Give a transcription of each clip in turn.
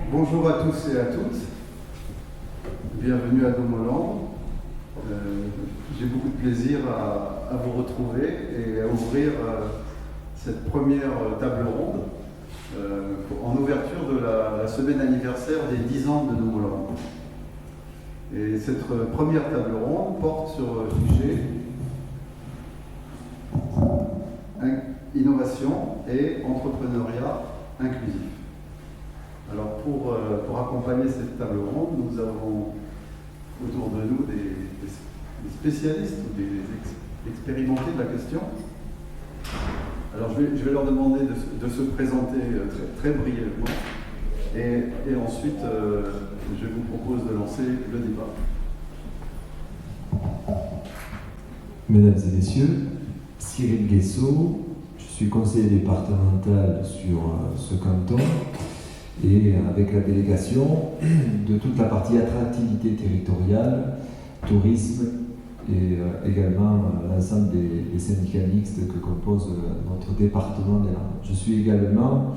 Bonjour à tous et à toutes, bienvenue à Domoland. J'ai beaucoup de plaisir à vous retrouver et à ouvrir cette première table ronde en ouverture de la semaine anniversaire des 10 ans de Domoland. Et cette première table ronde porte sur le sujet innovation et entrepreneuriat inclusif. Alors pour accompagner cette table ronde, nous avons autour de nous des spécialistes ou des expérimentés de la question. Alors je vais leur demander de se présenter très brièvement et ensuite je vous propose de lancer le débat. Mesdames et messieurs, Cyril Guessot, je suis conseiller départemental sur ce canton et avec la délégation de toute la partie attractivité territoriale, tourisme et également l'ensemble des syndicats mixtes que compose notre département des Landes. Je suis également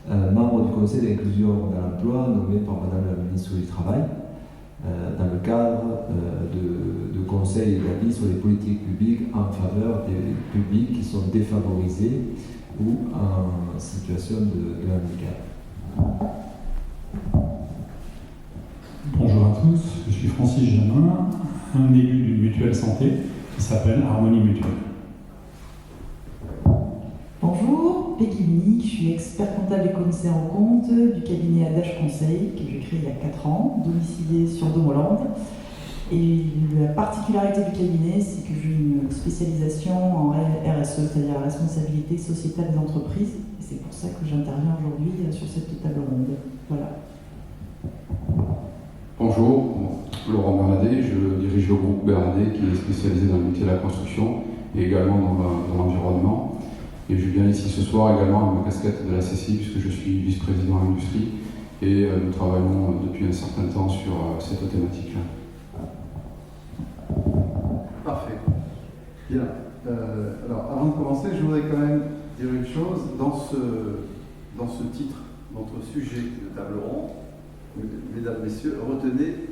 membre du conseil d'inclusion dans l'emploi nommé par Madame la ministre du Travail dans le cadre de conseils établis sur les politiques publiques en faveur des publics qui sont défavorisés ou en situation de handicap. Bonjour à tous, je suis Francis Jamin, un élu d'une mutuelle santé qui s'appelle Harmonie Mutuelle. Bonjour, Peggy Nick, je suis expert comptable et commissaire en compte du cabinet Adache Conseil que j'ai créé il y a 4 ans, domicilié sur Domoland. Et la particularité du cabinet, c'est que j'ai une spécialisation en RSE, c'est-à-dire la responsabilité sociétale des entreprises. Et c'est pour ça que j'interviens aujourd'hui sur cette table ronde. Voilà. Bonjour, Laurent Bernadette, je dirige le groupe Bernadette qui est spécialisé dans le métier de la construction et également dans l'environnement. Et je viens ici ce soir également avec ma casquette de la CCI puisque je suis vice-président industrie et nous travaillons depuis un certain temps sur cette thématique-là. Parfait. Bien. Alors, avant de commencer, je voudrais quand même dire une chose. Dans ce titre, notre sujet de table ronde, mesdames, messieurs, retenez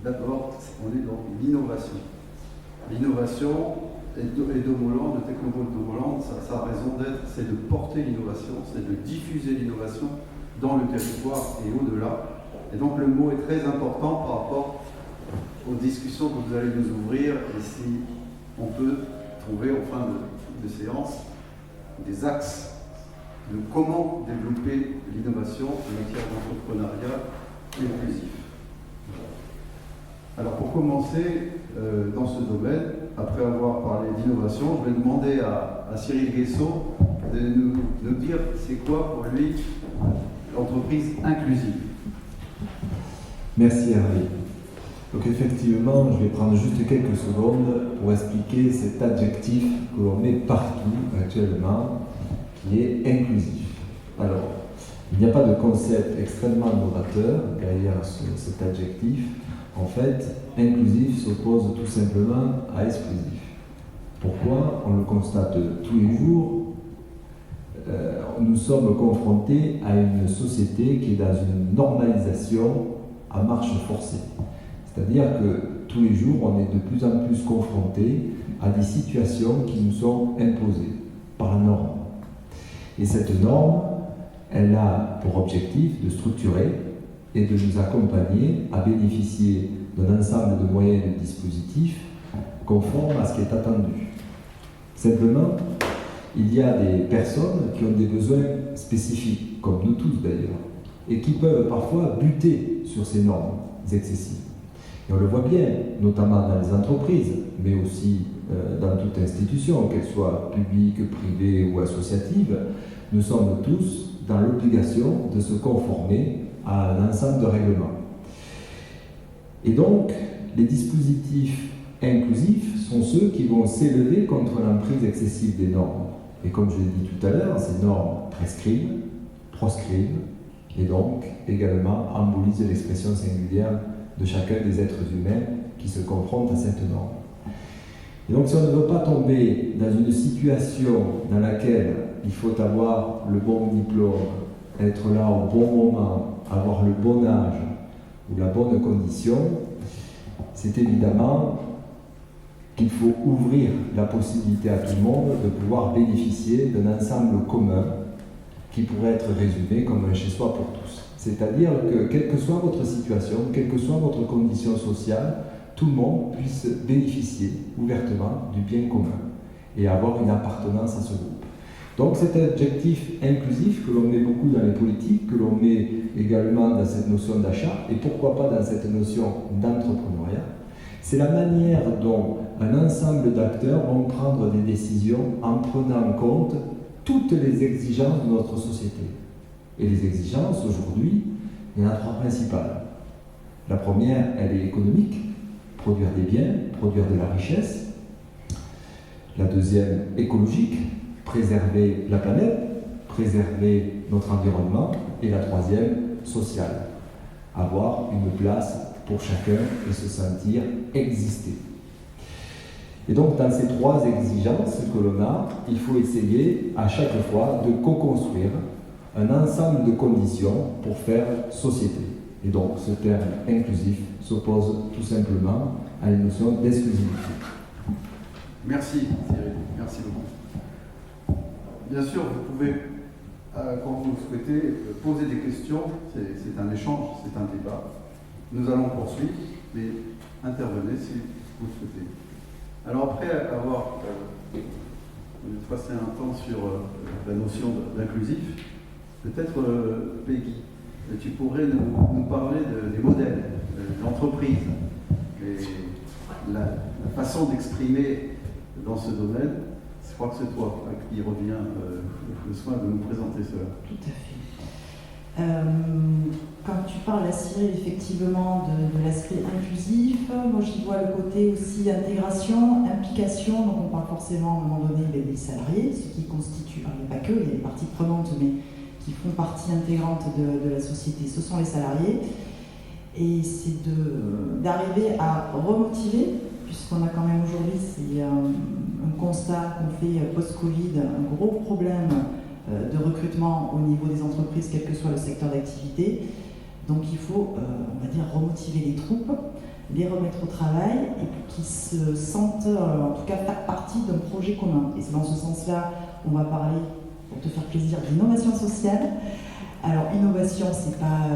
d'abord, on est dans l'innovation. L'innovation et Domoland, le Technopôle Domoland, sa raison d'être, c'est de porter l'innovation, c'est de diffuser l'innovation dans le territoire et au-delà. Et donc le mot est très important par rapport aux discussions que vous allez nous ouvrir et si on peut trouver en fin de séance des axes de comment développer l'innovation en matière d'entrepreneuriat inclusif. Alors pour commencer dans ce domaine, après avoir parlé d'innovation, je vais demander à Cyril Guessot de nous dire c'est quoi pour lui l'entreprise inclusive. Merci Hervé. Donc effectivement, je vais prendre juste quelques secondes pour expliquer cet adjectif que l'on met partout actuellement, qui est inclusif. Alors, il n'y a pas de concept extrêmement novateur derrière cet adjectif. En fait, inclusif s'oppose tout simplement à exclusif. Pourquoi? On le constate tous les jours. Nous sommes confrontés à une société qui est dans une normalisation à marche forcée. C'est-à-dire que tous les jours, on est de plus en plus confrontés à des situations qui nous sont imposées par la norme. Et cette norme, elle a pour objectif de structurer et de nous accompagner à bénéficier d'un ensemble de moyens et de dispositifs conformes à ce qui est attendu. Simplement, il y a des personnes qui ont des besoins spécifiques, comme nous tous d'ailleurs, et qui peuvent parfois buter sur ces normes excessives. Et on le voit bien, notamment dans les entreprises, mais aussi dans toute institution, qu'elle soit publique, privée ou associative, nous sommes tous dans l'obligation de se conformer à un ensemble de règlements. Et donc, les dispositifs inclusifs sont ceux qui vont s'élever contre l'emprise excessive des normes. Et comme je l'ai dit tout à l'heure, ces normes prescrivent, proscrivent, et donc également embolisent l'expression singulière de chacun des êtres humains qui se confrontent à cette norme. Et donc si on ne veut pas tomber dans une situation dans laquelle il faut avoir le bon diplôme, être là au bon moment, avoir le bon âge ou la bonne condition, c'est évidemment qu'il faut ouvrir la possibilité à tout le monde de pouvoir bénéficier d'un ensemble commun qui pourrait être résumé comme un chez-soi pour tous. C'est-à-dire que, quelle que soit votre situation, quelle que soit votre condition sociale, tout le monde puisse bénéficier ouvertement du bien commun et avoir une appartenance à ce groupe. Donc cet objectif inclusif que l'on met beaucoup dans les politiques, que l'on met également dans cette notion d'achat, et pourquoi pas dans cette notion d'entrepreneuriat, c'est la manière dont un ensemble d'acteurs vont prendre des décisions en prenant en compte toutes les exigences de notre société. Et les exigences, aujourd'hui, il y en a trois principales. La première, elle est économique, produire des biens, produire de la richesse. La deuxième, écologique, préserver la planète, préserver notre environnement. Et la troisième, sociale, avoir une place pour chacun et se sentir exister. Et donc, dans ces trois exigences que l'on a, il faut essayer à chaque fois de co-construire un ensemble de conditions pour faire société. Et donc, ce terme inclusif s'oppose tout simplement à une notion d'exclusivité. Merci Thierry, merci beaucoup. Bien sûr, vous pouvez, quand vous le souhaitez, poser des questions, c'est un échange, c'est un débat. Nous allons poursuivre, mais intervenez si vous le souhaitez. Alors après avoir passé un temps sur la notion d'inclusif, peut-être Peggy, tu pourrais nous parler des modèles d'entreprise, la façon d'exprimer dans ce domaine. Je crois que c'est toi qui revient le soin de nous présenter cela. Tout à fait. Quand tu parles, Cyril, effectivement de l'aspect inclusif, moi j'y vois le côté aussi intégration, implication, donc on parle forcément à un moment donné des salariés, ce qui constitue, il n'y a pas que, il y a des parties prenantes, mais qui font partie intégrante de la société, ce sont les salariés, et c'est d'arriver à remotiver, puisqu'on a quand même aujourd'hui, c'est un constat qu'on fait post-Covid, un gros problème de recrutement au niveau des entreprises, quel que soit le secteur d'activité. Donc il faut, on va dire, remotiver les troupes, les remettre au travail et qu'ils se sentent, en tout cas, faire partie d'un projet commun. Et c'est dans ce sens-là qu'on va parler, pour te faire plaisir, d'innovation sociale. Alors, innovation, c'est pas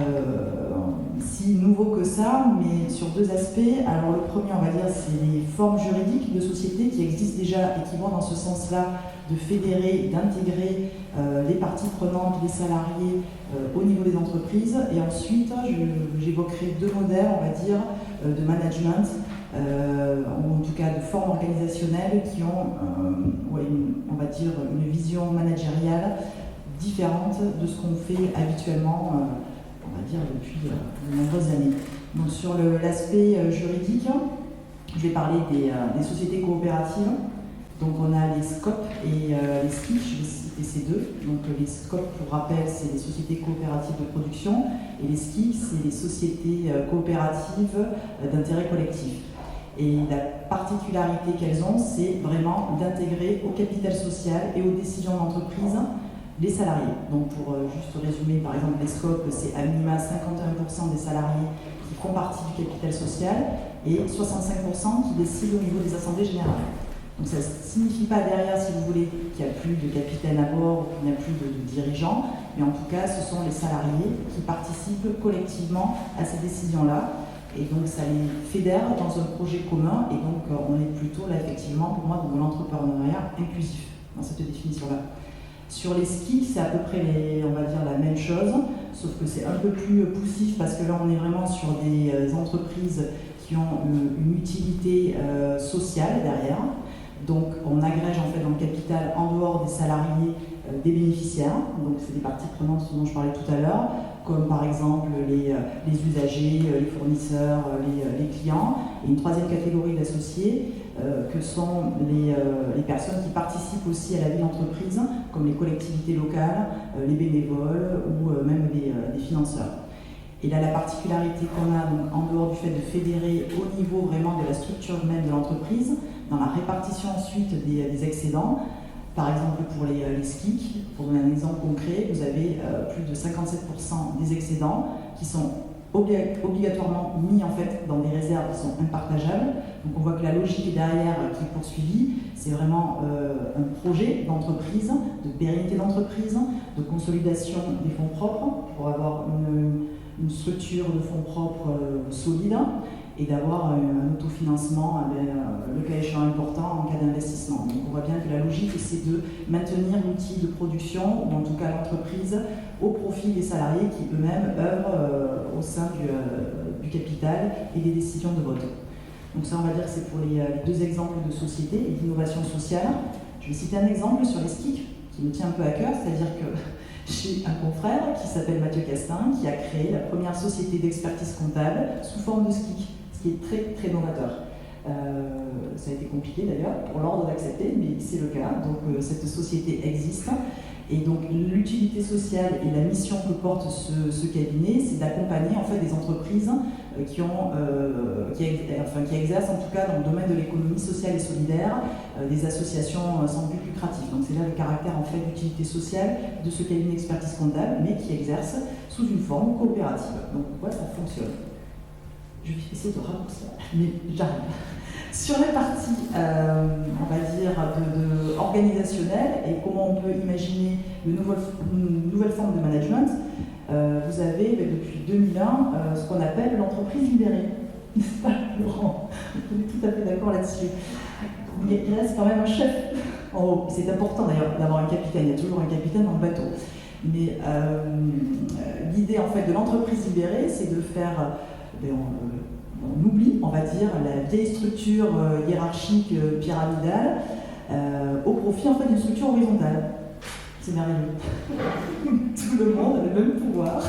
si nouveau que ça, mais sur deux aspects. Alors, le premier, on va dire, c'est les formes juridiques de société qui existent déjà et qui vont dans ce sens-là de fédérer, d'intégrer les parties prenantes, les salariés au niveau des entreprises. Et ensuite, j'évoquerai deux modèles, on va dire, de management, ou en tout cas de formes organisationnelles qui ont, on va dire, une vision managériale différente de ce qu'on fait habituellement, on va dire, depuis de nombreuses années. Donc sur l'aspect juridique, je vais parler des sociétés coopératives. Donc on a les SCOP et les SCI, je vais citer ces deux. Donc les SCOP, pour rappel, c'est les sociétés coopératives de production, et les SCI, c'est les sociétés coopératives d'intérêt collectif. Et la particularité qu'elles ont, c'est vraiment d'intégrer au capital social et aux décisions d'entreprise les salariés. Donc pour juste résumer, par exemple, les SCOP, c'est à minima 51% des salariés qui font partie du capital social et 65% qui décident au niveau des assemblées générales. Donc ça ne signifie pas derrière, si vous voulez, qu'il n'y a plus de capitaine à bord ou qu'il n'y a plus de dirigeants, mais en tout cas, ce sont les salariés qui participent collectivement à ces décisions-là. Et donc ça les fédère dans un projet commun, et donc on est plutôt là, effectivement, pour moi, dans l'entrepreneuriat inclusif, dans cette définition-là. Sur les skis, c'est à peu près, on va dire, la même chose, sauf que c'est un peu plus poussif parce que là, on est vraiment sur des entreprises qui ont une utilité sociale derrière. Donc, on agrège en fait dans le capital, en dehors des salariés, des bénéficiaires. Donc, c'est des parties prenantes dont je parlais tout à l'heure, comme par exemple les usagers, les fournisseurs, les clients. Et une troisième catégorie d'associés, que sont les personnes qui participent aussi à la vie d'entreprise, comme les collectivités locales, les bénévoles ou même les financeurs. Et là, la particularité qu'on a, donc, en dehors du fait de fédérer au niveau vraiment de la structure même de l'entreprise, dans la répartition ensuite des excédents, Par exemple, pour les skis, pour donner un exemple concret, vous avez plus de 57% des excédents qui sont obligatoirement mis en fait dans des réserves qui sont impartageables. Donc on voit que la logique derrière qui est poursuivie, c'est vraiment un projet d'entreprise, de pérennité d'entreprise, de consolidation des fonds propres pour avoir une structure de fonds propres solide et d'avoir un autofinancement, le cas échéant important en cas d'investissement. Donc on voit bien que la logique, c'est de maintenir l'outil de production, ou en tout cas l'entreprise, au profit des salariés qui eux-mêmes œuvrent au sein du capital et des décisions de vote. Donc ça, on va dire que c'est pour les deux exemples de société et d'innovation sociale. Je vais citer un exemple sur les SKIC qui me tient un peu à cœur, c'est-à-dire que j'ai un confrère qui s'appelle Mathieu Castin qui a créé la première société d'expertise comptable sous forme de SKIC, ce qui est très très novateur. Ça a été compliqué d'ailleurs pour l'ordre d'accepter, mais c'est le cas. Donc cette société existe. Et donc l'utilité sociale et la mission que porte ce cabinet, c'est d'accompagner en fait des entreprises qui exercent en tout cas dans le domaine de l'économie sociale et solidaire, des associations sans but lucratif. Donc c'est là le caractère en fait d'utilité sociale de ce cabinet d'expertise comptable, mais qui exerce sous une forme coopérative. Donc voilà, ça fonctionne. Je vais essayer de raccourcir, mais j'arrive. Sur la partie, on va dire, organisationnelle et comment on peut imaginer une nouvelle forme de management, vous avez depuis 2001 ce qu'on appelle l'entreprise libérée. N'est-ce pas, Laurent? On est tout à fait d'accord là-dessus. Il reste quand même un chef en haut. C'est important d'ailleurs d'avoir un capitaine, il y a toujours un capitaine dans le bateau. Mais l'idée en fait de l'entreprise libérée, c'est de faire... on oublie, on va dire, la vieille structure hiérarchique pyramidale au profit en fait d'une structure horizontale. C'est merveilleux. Tout le monde a le même pouvoir.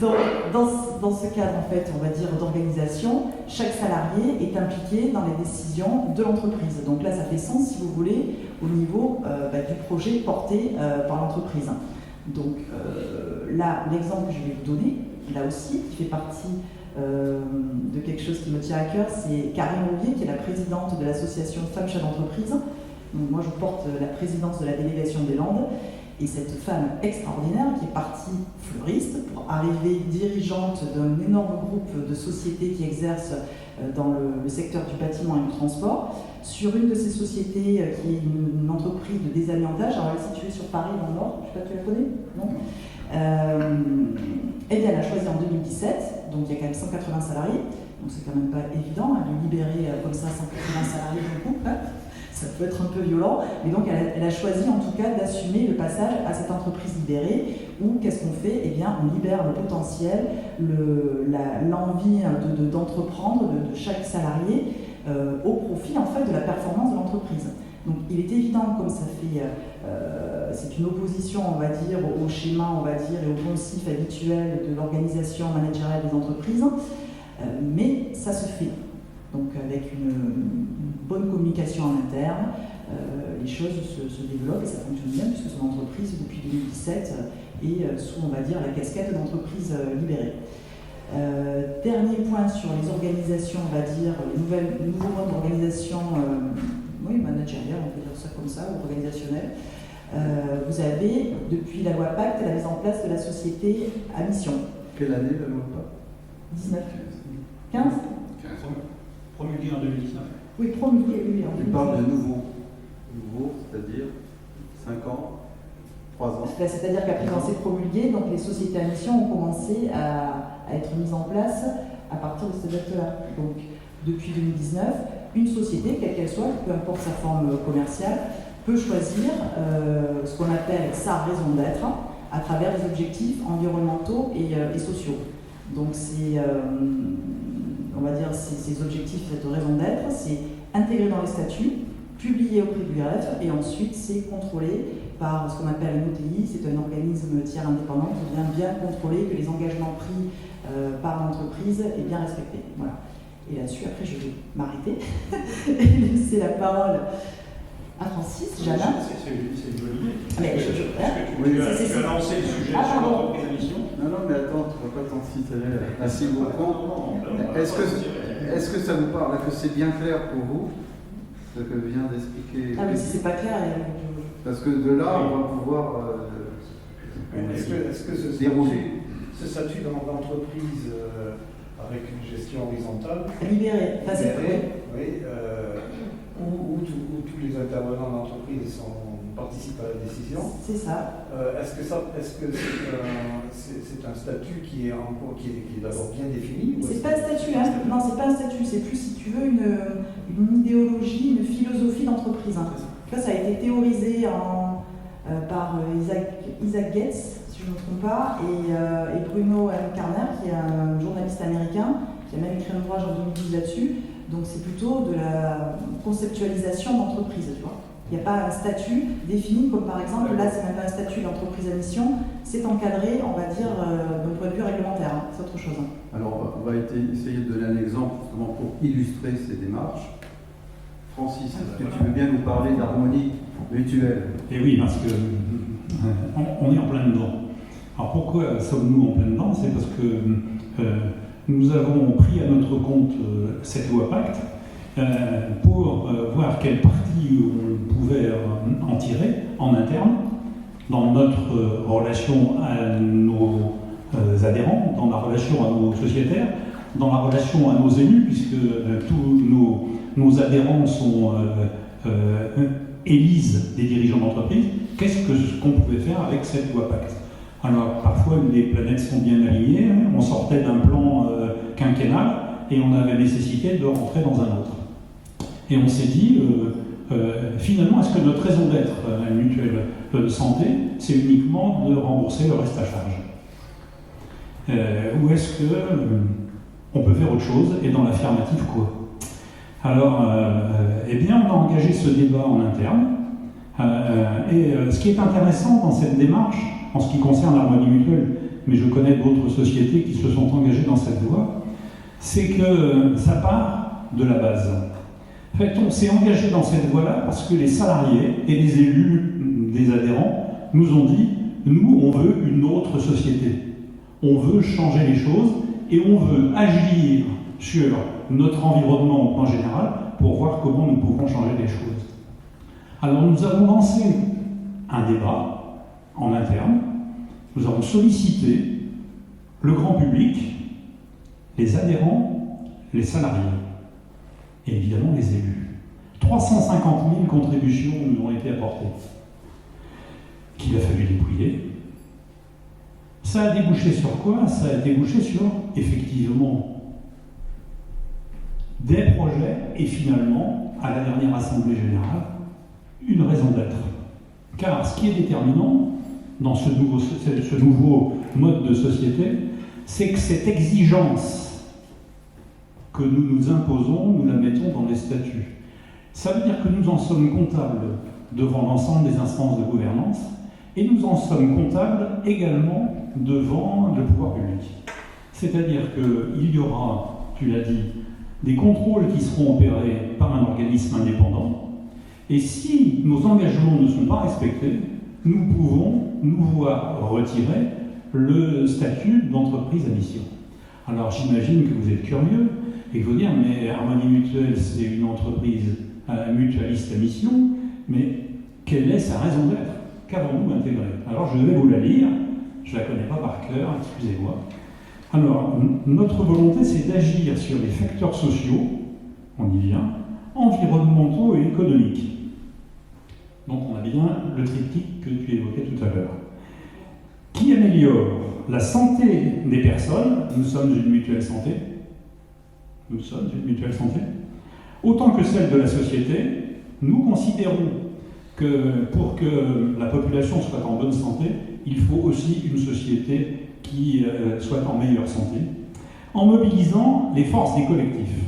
Dans ce cadre, en fait, on va dire d'organisation, chaque salarié est impliqué dans les décisions de l'entreprise. Donc là, ça fait sens, si vous voulez, au niveau du projet porté par l'entreprise. Donc là, l'exemple que je vais vous donner, là aussi, qui fait partie de quelque chose qui me tient à cœur, c'est Karine Rouvier, qui est la présidente de l'association Femmes Chefs d'entreprise. Donc moi, je porte la présidence de la délégation des Landes. Et cette femme extraordinaire, qui est partie fleuriste pour arriver dirigeante d'un énorme groupe de sociétés qui exercent dans le secteur du bâtiment et du transport, sur une de ces sociétés qui est une entreprise de désamiantage, alors elle est située sur Paris dans le Nord, je ne sais pas, tu la connais? Non. Eh bien, elle a choisi en 2017, donc il y a quand même 180 salariés, donc c'est quand même pas évident de libérer comme ça 180 salariés d'un coup, hein. Ça peut être un peu violent, mais donc elle a choisi en tout cas d'assumer le passage à cette entreprise libérée, où qu'est-ce qu'on fait? Eh bien, on libère le potentiel, l'envie d'entreprendre de chaque salarié au profit en fait de la performance de l'entreprise. Donc il est évident, comme ça fait, c'est une opposition, on va dire, au schéma, on va dire, et au poncif habituel de l'organisation managériale des entreprises, mais ça se fait. Donc avec une bonne communication en interne, les choses se développent et ça fonctionne bien puisque son entreprise, depuis 2017, est sous, on va dire, la casquette d'entreprise libérée. Dernier point sur les organisations, on va dire, les nouveaux modes d'organisation managériale, on peut dire ça comme ça, ou organisationnelle. Vous avez, depuis la loi Pacte, la mise en place de la société à mission. Quelle année la loi Pacte? 19. 15 Promulgué en 2019. Oui, promulgué, oui. Tu parles de nouveau. Nouveau, c'est-à-dire 5 ans, 3 ans. C'est-à-dire qu'après, quand c'est promulgué, donc les sociétés à mission ont commencé à être mises en place à partir de cette date-là. Donc, depuis 2019, une société, quelle qu'elle soit, peu importe sa forme commerciale, peut choisir ce qu'on appelle sa raison d'être à travers les objectifs environnementaux et sociaux. Donc, c'est... on va dire ces objectifs, cette raison d'être, c'est intégré dans les statuts, publié auprès du greffe, et ensuite c'est contrôlé par ce qu'on appelle un OTI, c'est un organisme tiers indépendant qui vient bien contrôler que les engagements pris par l'entreprise est bien respecté. Voilà. Et là-dessus, après, je vais m'arrêter et laisser la parole à Francis, Jana. C'est une bonne idée. Mais tu as lancé le sujet sur l'entreprise à mission. Non, mais attends, tu ne vas pas t'anticiper assez beaucoup. Est-ce que ça vous parle? Est-ce que c'est bien clair pour vous ce que vient d'expliquer. Ah oui, si c'est pas clair, Parce que de là, on va pouvoir Est-ce que dérouler. ce statut dans l'entreprise avec une gestion horizontale, libéré. Enfin, c'est oui, où tous les intervenants de l'entreprise participent à la décision. C'est ça. Est-ce que c'est un statut qui est d'abord bien défini? C'est pas un statut, hein. Non, c'est pas un statut, c'est plus, si tu veux, une idéologie, une philosophie d'entreprise. Hein. Ça a été théorisé par Isaac Getz, si je ne me trompe pas, et Bruno M. Karner, qui est un journaliste américain, qui a même écrit un ouvrage en 2010 là-dessus. Donc c'est plutôt de la conceptualisation d'entreprise, tu vois. Il n'y a pas un statut défini, comme par exemple, là, c'est même pas un statut d'entreprise à mission, c'est encadré, on va dire, d'un point de vue réglementaire, hein. C'est autre chose. Hein. Alors, on va essayer de donner un exemple justement pour illustrer ces démarches. Francis, est-ce que tu veux bien nous parler d'harmonie mutuelle? Et oui, parce que on est en plein dedans. Alors pourquoi sommes-nous en plein dedans? C'est parce que nous avons pris à notre compte cette loi Pacte pour voir quelle partie on pouvait en tirer en interne dans notre relation à nos adhérents, dans la relation à nos sociétaires, dans la relation à nos élus, puisque tous nos adhérents élisent des dirigeants d'entreprise. Qu'est-ce qu'on pouvait faire avec cette loi Pacte? Alors parfois les planètes sont bien alignées, on sortait d'un plan quinquennal et on avait nécessité de rentrer dans un autre. Et on s'est dit, finalement, est-ce que notre raison d'être à une mutuelle de santé, c'est uniquement de rembourser le reste à charge? Ou est-ce qu'on peut faire autre chose, et dans l'affirmative quoi? Alors, eh bien, on a engagé ce débat en interne, et ce qui est intéressant dans cette démarche, en ce qui concerne l'harmonie mutuelle, mais je connais d'autres sociétés qui se sont engagées dans cette voie, c'est que ça part de la base. En fait, on s'est engagé dans cette voie-là parce que les salariés et les élus des adhérents nous ont dit « Nous, on veut une autre société. On veut changer les choses et on veut agir sur notre environnement au plan général pour voir comment nous pouvons changer les choses. » Alors nous avons lancé un débat en interne, nous avons sollicité le grand public, les adhérents, les salariés et évidemment les élus. 350 000 contributions nous ont été apportées, qu'il a fallu dépouiller. Ça a débouché sur quoi? Ça a débouché sur, effectivement, des projets et finalement, à la dernière Assemblée Générale, une raison d'être. Car ce qui est déterminant dans ce nouveau mode de société, c'est que cette exigence que nous nous imposons, nous la mettons dans les statuts. Ça veut dire que nous en sommes comptables devant l'ensemble des instances de gouvernance et nous en sommes comptables également devant le pouvoir public. C'est-à-dire qu'il y aura, tu l'as dit, des contrôles qui seront opérés par un organisme indépendant et si nos engagements ne sont pas respectés, nous pouvons nous voir retirer le statut d'entreprise à mission. Alors j'imagine que vous êtes curieux et que vous dire mais Harmonie Mutuelle c'est une entreprise mutualiste à mission, mais quelle est sa raison d'être? Qu'avons-nous intégré? Alors je vais vous la lire, je ne la connais pas par cœur, excusez-moi. Alors notre volonté c'est d'agir sur les facteurs sociaux, on y vient, environnementaux et économiques. Donc on a bien le triptyque que tu évoquais tout à l'heure. Qui améliore la santé des personnes, nous sommes une mutuelle santé, autant que celle de la société, nous considérons que pour que la population soit en bonne santé, il faut aussi une société qui soit en meilleure santé, en mobilisant les forces des collectifs.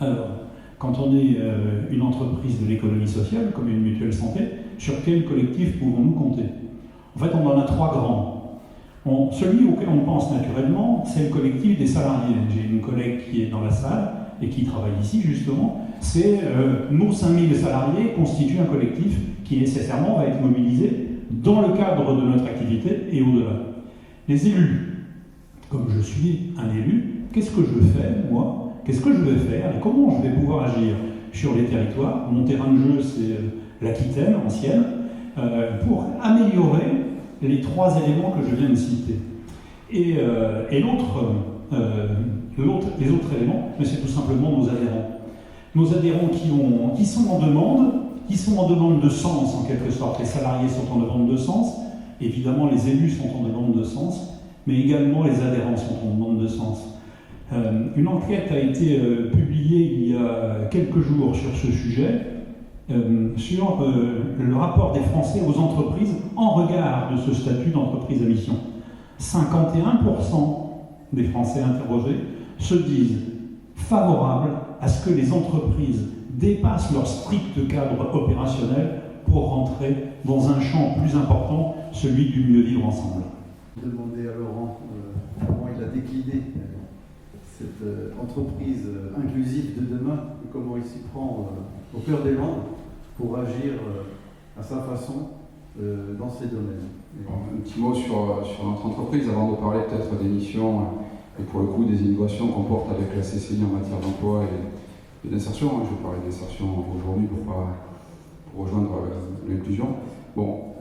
Alors, quand on est une entreprise de l'économie sociale, comme une mutuelle santé, sur quel collectif pouvons-nous compter? En fait, on en a trois grands. Celui auquel on pense naturellement, c'est le collectif des salariés. J'ai une collègue qui est dans la salle et qui travaille ici, justement. C'est nos 5000 salariés constituent un collectif qui nécessairement va être mobilisé dans le cadre de notre activité et au-delà. Les élus, comme je suis un élu, qu'est-ce que je fais, moi? Qu'est-ce que je vais faire et comment je vais pouvoir agir? sur les territoires. Mon terrain de jeu, c'est l'Aquitaine ancienne, pour améliorer les 3 éléments que je viens de citer. Et les autres éléments, mais c'est tout simplement nos adhérents. Nos adhérents qui sont en demande de sens en quelque sorte. Les salariés sont en demande de sens, évidemment les élus sont en demande de sens, mais également les adhérents sont en demande de sens. Une enquête a été publiée il y a quelques jours sur ce sujet, sur le rapport des Français aux entreprises en regard de ce statut d'entreprise à mission. 51% des Français interrogés se disent favorables à ce que les entreprises dépassent leur strict cadre opérationnel pour rentrer dans un champ plus important, celui du mieux vivre ensemble. Demander à Laurent comment il a décliné cette entreprise inclusive de demain et comment il s'y prend au cœur des Landes pour agir à sa façon dans ces domaines. Un petit mot sur notre entreprise avant de parler peut-être des missions et pour le coup des innovations qu'on porte avec la CCI en matière d'emploi et d'insertion. Je vais parler d'insertion aujourd'hui pour rejoindre l'inclusion. Bon,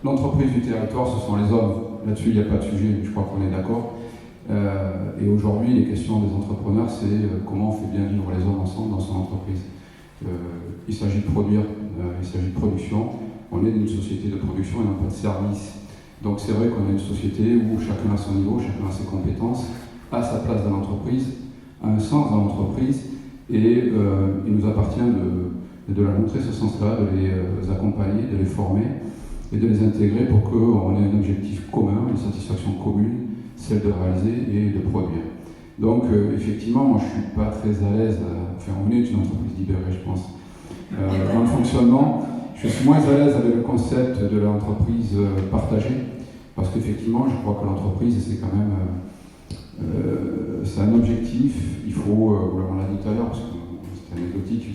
l'entreprise du territoire, ce sont les hommes. Là-dessus, il n'y a pas de sujet, je crois qu'on est d'accord. Et aujourd'hui, les questions des entrepreneurs, c'est comment on fait bien vivre les hommes ensemble dans son entreprise. Il s'agit de produire, il s'agit de production. On est dans une société de production et non pas de service. Donc c'est vrai qu'on a une société où chacun a son niveau, chacun a ses compétences, a sa place dans l'entreprise, a un sens dans l'entreprise, et il nous appartient de la montrer ce sens-là, de les accompagner, de les former et de les intégrer pour qu'on ait un objectif commun, une satisfaction commune, celle de réaliser et de produire. Donc effectivement, moi je ne suis pas très à l'aise, on est une entreprise libérée je pense, dans le fonctionnement. Je suis moins à l'aise avec le concept de l'entreprise partagée, parce qu'effectivement, je crois que l'entreprise, c'est quand même c'est un objectif. Il faut, on l'a dit tout à l'heure, parce que c'est anecdotique,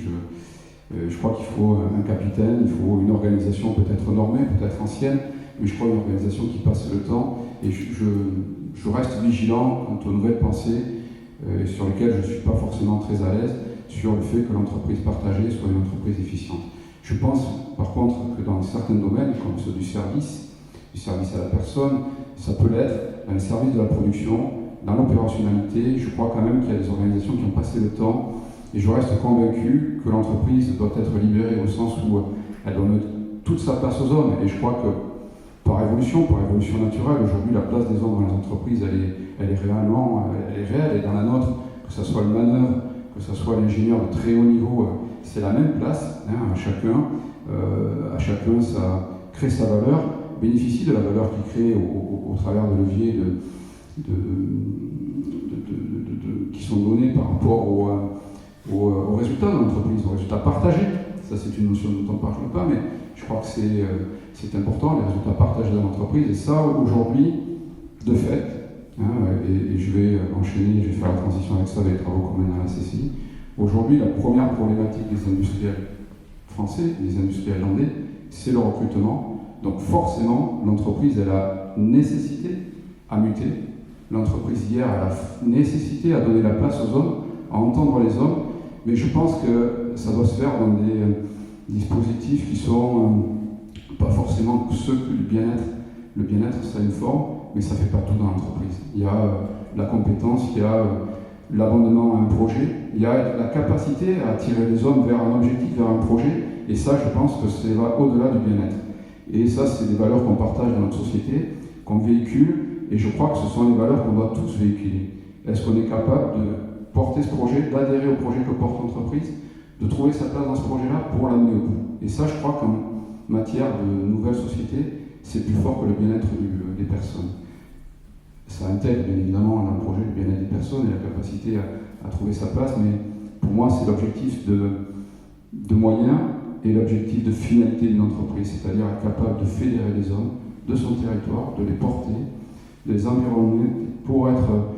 je crois qu'il faut un capitaine, il faut une organisation peut-être normée, peut-être ancienne, mais je crois une organisation qui passe le temps, et je reste vigilant quant aux nouvelles pensées sur lesquelles je ne suis pas forcément très à l'aise, sur le fait que l'entreprise partagée soit une entreprise efficiente. Je pense par contre que dans certains domaines, comme ceux du service à la personne, ça peut l'être dans les services de la production, dans l'opérationnalité. Je crois quand même qu'il y a des organisations qui ont passé le temps, et je reste convaincu que l'entreprise doit être libérée au sens où elle doit mettre toute sa place aux hommes. Et je crois que par évolution naturelle, aujourd'hui la place des hommes dans les entreprises, elle est réelle, elle est dans la nôtre, que ce soit le manœuvre, que ce soit l'ingénieur de très haut niveau, c'est la même place, à chacun ça crée sa valeur, bénéficie de la valeur qu'il crée au travers de leviers qui sont donnés par rapport aux résultats de l'entreprise, aux résultats partagés. Ça c'est une notion dont on ne parle pas, mais je crois que c'est important, les résultats partagés dans l'entreprise, et ça aujourd'hui, de fait, et je vais enchaîner, je vais faire la transition avec ça, avec les travaux qu'on mène à la CCI. Aujourd'hui, la première problématique des industriels français, des industriels landais, c'est le recrutement. Donc forcément, l'entreprise, elle a nécessité à muter. L'entreprise hier a la nécessité à donner la place aux hommes, à entendre les hommes, mais je pense que ça doit se faire dans des dispositifs qui sont pas forcément ceux que le bien-être. Le bien-être, ça a une forme, mais ça ne fait pas tout dans l'entreprise. Il y a la compétence, il y a l'abandonnement à un projet, il y a la capacité à attirer les hommes vers un objectif, vers un projet, et ça, je pense que c'est au-delà du bien-être. Et ça, c'est des valeurs qu'on partage dans notre société, qu'on véhicule, et je crois que ce sont les valeurs qu'on doit tous véhiculer. Est-ce qu'on est capable de porter ce projet, d'adhérer au projet que porte l'entreprise, de trouver sa place dans ce projet-là pour l'amener au bout? Et ça, je crois qu'en matière de nouvelle société, c'est plus fort que le bien-être des personnes. Ça intègre bien évidemment dans le projet le bien-être des personnes et la capacité à trouver sa place, mais pour moi c'est l'objectif de moyens et l'objectif de finalité d'une entreprise, c'est-à-dire être capable de fédérer les hommes de son territoire, de les porter, de les environner pour être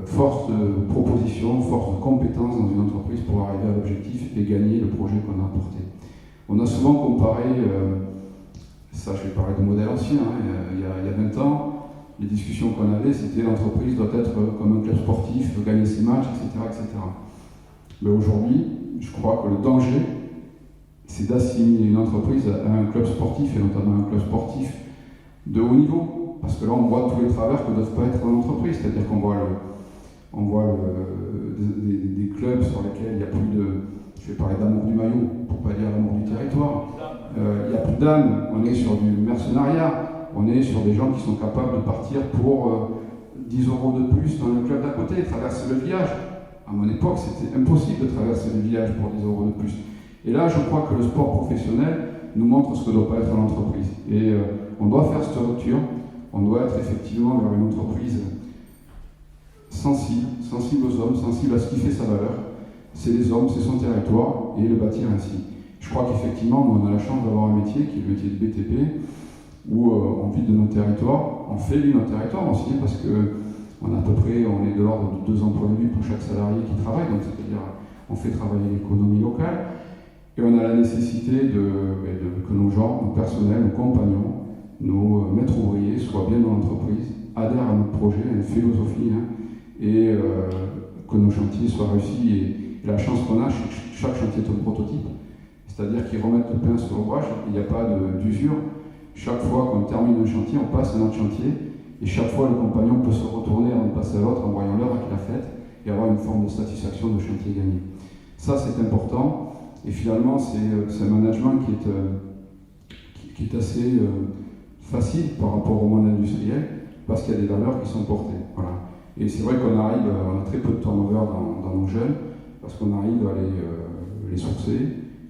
force de proposition, force de compétence dans une entreprise pour arriver à l'objectif et gagner le projet qu'on a apporté. On a souvent comparé, ça je vais parler de modèle ancien, il y a 20 ans, les discussions qu'on avait, c'était l'entreprise doit être comme un club sportif, gagner ses matchs, etc. etc. Mais aujourd'hui, je crois que le danger, c'est d'assimiler une entreprise à un club sportif, et notamment un club sportif de haut niveau. Parce que là, on voit tous les travers que ne doivent pas être dans l'entreprise. C'est-à-dire qu'on voit, des clubs sur lesquels il n'y a plus de... Je vais parler d'amour du maillot, pour ne pas dire l'amour du territoire. Il n'y a plus d'âme, on est sur du mercenariat, on est sur des gens qui sont capables de partir pour 10 euros de plus dans le club d'à côté, traverser le village. À mon époque, c'était impossible de traverser le village pour 10 euros de plus. Et là, je crois que le sport professionnel nous montre ce que doit pas être l'entreprise. Et on doit faire cette rupture, on doit être effectivement vers une entreprise sensible aux hommes, sensible à ce qui fait sa valeur. C'est les hommes, c'est son territoire, et le bâtir ainsi. Je crois qu'effectivement, nous, on a la chance d'avoir un métier qui est le métier de BTP, où on vit de nos territoires, on fait vivre nos territoires aussi, parce que on est de l'ordre de 2 emplois-vie pour chaque salarié qui travaille, donc c'est-à-dire on fait travailler l'économie locale, et on a la nécessité que nos gens, nos personnels, nos compagnons, nos maîtres ouvriers soient bien dans l'entreprise, adhèrent à notre projet, à notre philosophie, et que nos chantiers soient réussis. Et la chance qu'on a, chaque chantier est un prototype, c'est-à-dire qu'ils remettent le pain sur l'ouvrage, il n'y a pas d'usure. Chaque fois qu'on termine un chantier, on passe à un autre chantier, et chaque fois le compagnon peut se retourner avant de passer à l'autre en voyant l'heure qu'il a faite, et avoir une forme de satisfaction de chantier gagné. Ça, c'est important, et finalement, c'est un management qui est assez facile par rapport au monde industriel, parce qu'il y a des valeurs qui sont portées. Voilà. Et c'est vrai qu'on arrive, on a très peu de turnover dans nos jeunes, parce qu'on arrive à les sourcer,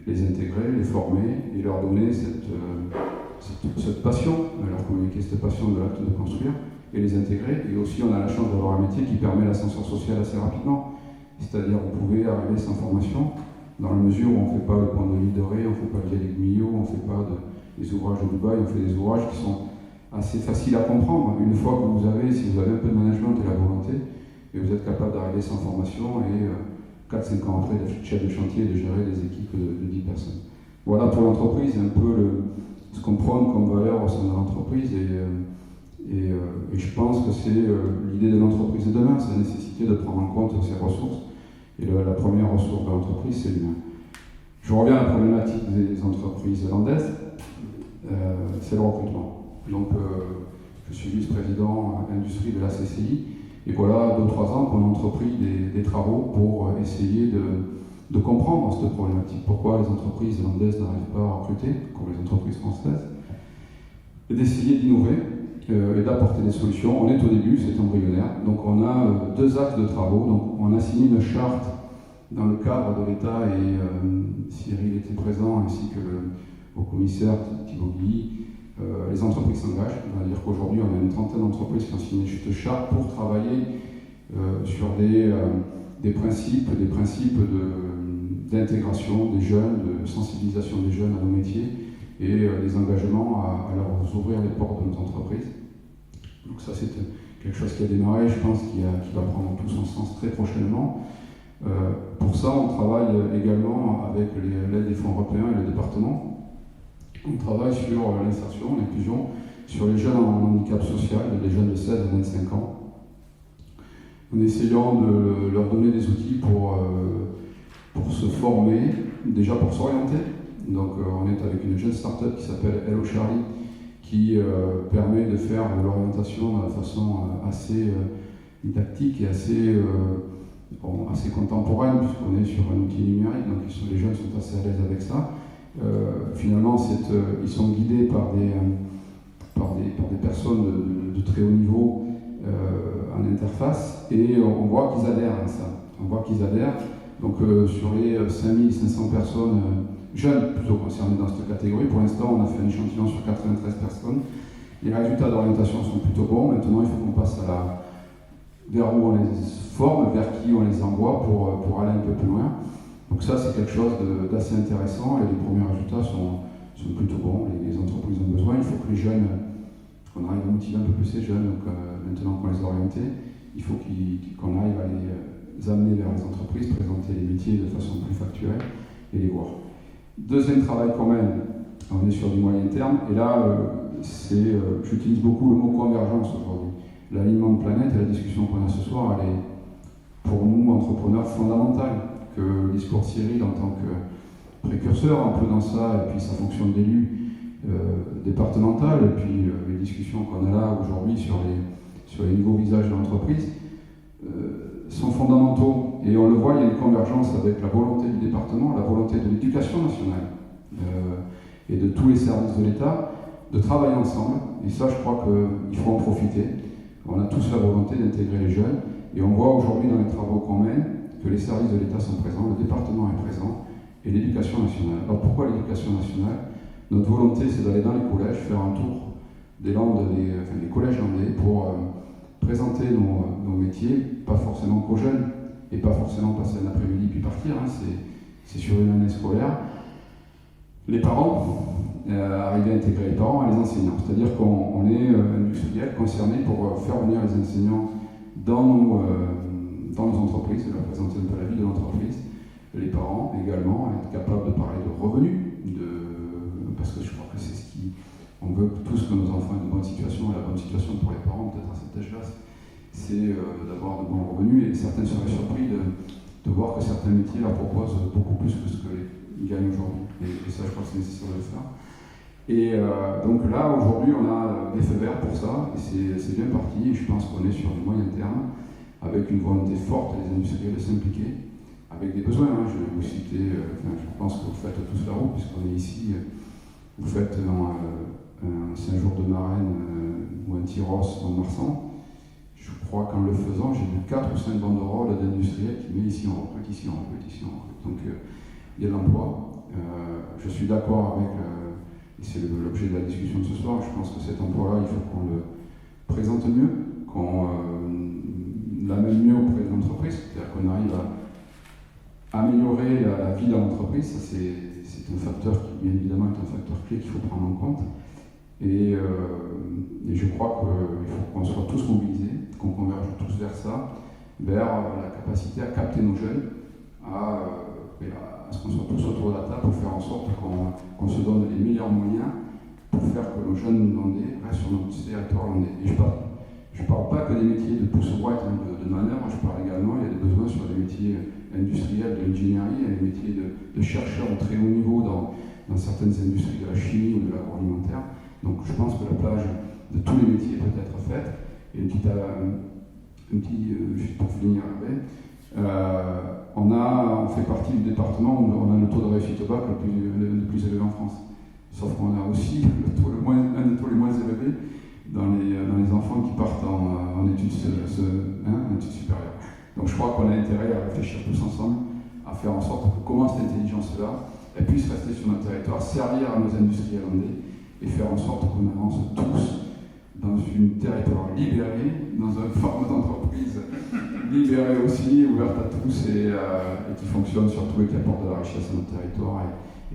les intégrer, les former, et leur donner cette passion, leur communiquer cette passion de l'acte de construire, et les intégrer. Et aussi, on a la chance d'avoir un métier qui permet l'ascenseur social assez rapidement. C'est-à-dire, vous pouvez arriver sans formation, dans la mesure où on ne fait pas le point de l'île de Ré, on ne fait pas le Vialet de Millau, on ne fait pas des ouvrages de Dubaï, on fait des ouvrages qui sont assez faciles à comprendre. Une fois que si vous avez un peu de management et la volonté, et vous êtes capable d'arriver sans formation, et 4-5 ans après d'être chef de chantier et de gérer des équipes de 10 personnes. Voilà pour l'entreprise, un peu ce qu'on prône comme valeur au sein de l'entreprise, et je pense que c'est l'idée de l'entreprise de demain, c'est la nécessité de prendre en compte ses ressources, et la première ressource de l'entreprise, c'est l'humain. Je reviens à la problématique des entreprises landaises, c'est le recrutement. Donc, je suis vice-président industrie de la CCI, et voilà 2-3 ans qu'on a entrepris des travaux pour essayer de comprendre cette problématique. Pourquoi les entreprises landaises n'arrivent pas à recruter, comme les entreprises françaises, et d'essayer d'innover et d'apporter des solutions. On est au début, c'est embryonnaire. Donc on a 2 axes de travaux. Donc on a signé une charte dans le cadre de l'État, et Cyril était présent, ainsi que le haut-commissaire Thibault Guilly. Les entreprises s'engagent. On va dire qu'aujourd'hui, on a une trentaine d'entreprises qui ont signé cette charte pour travailler sur des principes d'intégration des jeunes, de sensibilisation des jeunes à nos métiers, et des engagements à leur ouvrir les portes de nos entreprises. Donc ça, c'est quelque chose qui a démarré, je pense, qui va prendre tout son sens très prochainement. Pour ça, on travaille également avec l'aide des fonds européens et le département. On travaille sur l'insertion, l'inclusion, sur les jeunes en handicap social, les jeunes de 16 à 25 ans, en essayant de leur donner des outils pour se former, déjà pour s'orienter. Donc on est avec une jeune start-up qui s'appelle Hello Charlie, qui permet de faire de l'orientation de façon assez didactique et assez contemporaine, puisqu'on est sur un outil numérique, donc les jeunes sont assez à l'aise avec ça. Finalement, ils sont guidés par des personnes de très haut niveau en interface, et on voit qu'ils adhèrent à ça. On voit qu'ils adhèrent. Donc sur les 5500 personnes jeunes plutôt concernées dans cette catégorie, pour l'instant on a fait un échantillon sur 93 personnes. Les résultats d'orientation sont plutôt bons. Maintenant il faut qu'on passe vers où on les forme, vers qui on les envoie pour aller un peu plus loin. Donc ça, c'est quelque chose d'assez intéressant, et les premiers résultats sont plutôt bons. Les entreprises ont besoin. Il faut que les jeunes, qu'on arrive à motiver un peu plus ces jeunes. Donc maintenant qu'on les a orientés, il faut qu'on arrive à les amener vers les entreprises, présenter les métiers de façon plus factuelle et les voir. Deuxième travail qu'on mène, on est sur du moyen terme, et là, j'utilise beaucoup le mot convergence aujourd'hui. L'alignement de planète et la discussion qu'on a ce soir, elle est pour nous, entrepreneurs, fondamentale. que le discours de Cyril en tant que précurseur un peu dans ça, et puis sa fonction d'élu départemental, et puis les discussions qu'on a là aujourd'hui sur les nouveaux visages de l'entreprise, sont fondamentaux. Et on le voit, il y a une convergence avec la volonté du département, la volonté de l'éducation nationale et de tous les services de l'État de travailler ensemble. Et ça, je crois qu'il faut en profiter. On a tous la volonté d'intégrer les jeunes. Et on voit aujourd'hui dans les travaux qu'on mène que les services de l'État sont présents, le département est présent, et l'éducation nationale. Alors pourquoi l'éducation nationale? Notre volonté, c'est d'aller dans les collèges, faire un tour des Landes, des collèges landais, pour présenter nos métiers, pas forcément qu'aux jeunes, et pas forcément passer un après-midi puis partir, hein, c'est sur une année scolaire. Les parents, arriver à intégrer les parents et les enseignants, c'est-à-dire qu'on est industriel concerné pour faire venir les enseignants dans nos entreprises, et leur présenter un peu la vie de l'entreprise. Les parents également, être capables de parler de revenus, parce que je crois que c'est on veut tous que nos enfants aient de bonnes situations, et la bonne situation pour les parents, peut-être à cet âge-là, c'est d'avoir de bons revenus, et certains seraient surpris de voir que certains métiers leur proposent beaucoup plus que ce qu'ils gagnent aujourd'hui. Et ça, je crois que c'est nécessaire de le faire. Et donc là, aujourd'hui, on a des feux verts pour ça, et c'est bien parti, et je pense qu'on est sur du moyen terme, avec une volonté forte des industriels de s'impliquer, avec des besoins. Hein. Je vais vous citer, je pense que vous faites tous la route, puisqu'on est ici, vous faites un Saint-Jour-de-Marraine ou un Tyros dans Marsan. Je crois qu'en le faisant, j'ai vu 4 ou 5 banderoles d'industriels qui mettent ici on recrute, ici on recrute, ici on recrute. Donc il y a de l'emploi. Je suis d'accord avec, et c'est l'objet de la discussion de ce soir, je pense que cet emploi-là, il faut qu'on le présente mieux, qu'on l'amène mieux auprès de l'entreprise, c'est-à-dire qu'on arrive à améliorer la vie de l'entreprise. Ça, c'est un facteur qui, bien évidemment, est un facteur clé qu'il faut prendre en compte. Et je crois qu'il faut qu'on soit tous mobilisés, qu'on converge tous vers ça, vers la capacité à capter nos jeunes, à ce qu'on soit tous autour de la table pour faire en sorte qu'on se donne les meilleurs moyens pour faire que nos jeunes landais restent sur notre territoire landais. Et je ne parle pas que des métiers de pousse-boîte, de manœuvre, je parle également, il y a des besoins sur des métiers industriels, de l'ingénierie, il y a des métiers de chercheurs au très haut niveau dans certaines industries de la chimie ou de l'agroalimentaire. Donc je pense que la plage de tous les métiers peut être faite. Et juste pour finir, on fait partie du département où on a le taux de réussite au bac le plus élevé en France. Sauf qu'on a aussi un des taux les moins élevés dans les enfants qui partent en études supérieures. Donc je crois qu'on a intérêt à réfléchir tous ensemble, à faire en sorte que comment cette intelligence-là puisse rester sur notre territoire, servir à nos industriels landais, et faire en sorte qu'on avance tous dans un territoire libéré, dans une forme d'entreprise libérée aussi, ouverte à tous et qui fonctionne surtout et qui apporte de la richesse à notre territoire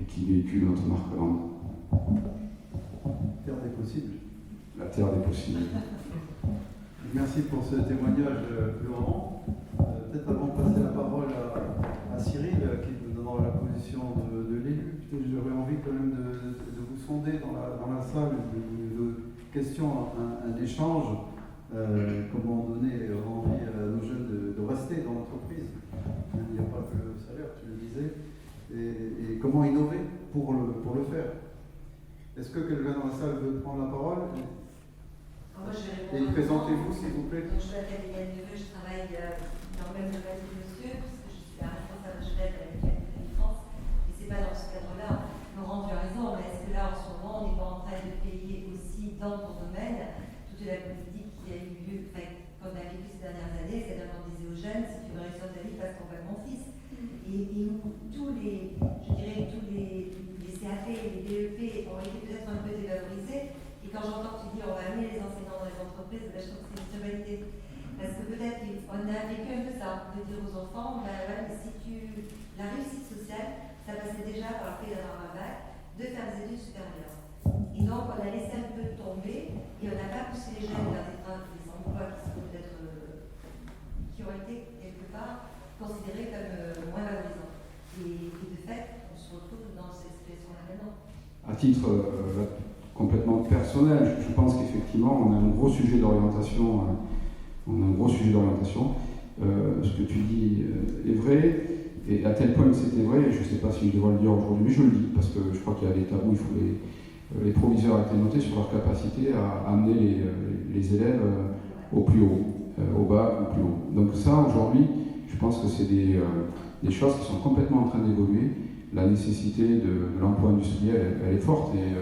et qui véhicule notre marque Lande. Terre des possibles. La terre des possibles. Merci pour ce témoignage, Laurent. Peut-être avant de passer la parole à Cyril, qui nous donnera la position de l'élu, j'aurais envie quand même de vous sonder dans la salle, de questions, un échange, comment donner envie à nos jeunes de rester dans l'entreprise. Il n'y a pas que le salaire, tu le disais, et comment innover pour le faire. Est-ce que quelqu'un dans la salle veut prendre la parole? Moi, je vais Et présentez-vous, s'il vous plaît. Donc, je m'appelle Yann Neveu, je travaille dans le même domaine que monsieur, puisque je suis la responsable de Genève à la de France. Et c'est pas dans ce cadre-là. Laurent, tu as raison, mais est-ce que là, en ce moment, on n'est pas en train de payer aussi dans ton domaine toute la politique qui a eu lieu, qu'on a vécu ces dernières années, c'est-à-dire qu'on disait aux jeunes, si tu veux réussir ta vie, passe ton bac mon fils. Et tous les CAP, les BEP ont été peut-être un peu dévalorisés. Et quand j'entends que tu dis on va amener les enseignants dans les entreprises, je trouve que c'est une très bonne idée. Parce que peut-être qu'on a vécu un peu ça, de dire aux enfants, la réussite sociale, ça passait déjà par le fait d'avoir un bac, de faire des études supérieures. Et donc on a laissé un peu tomber et on n'a pas poussé les jeunes vers des emplois qui sont peut-être qui ont été quelque part considérés comme moins valorisants. Et de fait, on se retrouve dans cette situation-là maintenant. À titre complètement personnel, je pense qu'effectivement, on a un gros sujet d'orientation. Ce que tu dis est vrai. Et à tel point que c'était vrai, je ne sais pas si je devrais le dire aujourd'hui, mais je le dis, parce que je crois qu'il y a des tabous, il faut les proviseurs étaient notés sur leur capacité à amener les élèves au plus haut, au bac, au plus haut. Donc ça, aujourd'hui, je pense que c'est des choses qui sont complètement en train d'évoluer. La nécessité de l'emploi industriel, elle est forte, et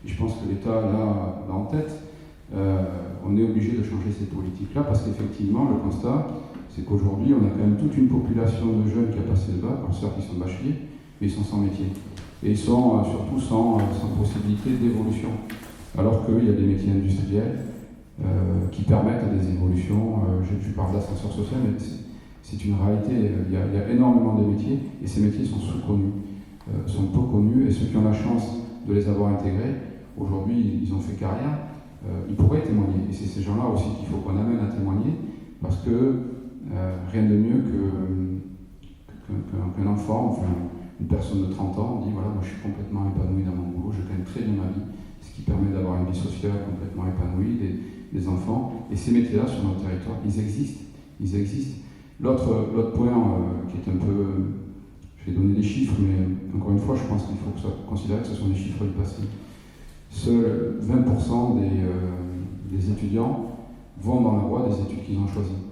je pense que l'État l'a en tête. On est obligé de changer cette politique-là, parce qu'effectivement, le constat, c'est qu'aujourd'hui, on a quand même toute une population de jeunes qui a passé le bac, ceux qui sont bacheliers, mais ils sont sans métier. Et ils sont surtout sans possibilité d'évolution. Alors qu'il y a des métiers industriels qui permettent des évolutions. Je parle d'ascenseur social, mais c'est une réalité. Il y a énormément de métiers, et ces métiers sont sous-connus, sont peu connus, et ceux qui ont la chance de les avoir intégrés, aujourd'hui, ils ont fait carrière, ils pourraient témoigner. Et c'est ces gens-là aussi qu'il faut qu'on amène à témoigner, parce que rien de mieux qu'un enfant, enfin une personne de 30 ans, dit voilà, moi je suis complètement épanoui dans mon boulot, je gagne très bien ma vie, ce qui permet d'avoir une vie sociale complètement épanouie, des enfants. Et ces métiers-là sur notre territoire, ils existent. L'autre point qui est un peu, je vais donner des chiffres, mais encore une fois, je pense qu'il faut que considérer que ce sont des chiffres du passé. Seuls 20% des étudiants vont dans la voie des études qu'ils ont choisies.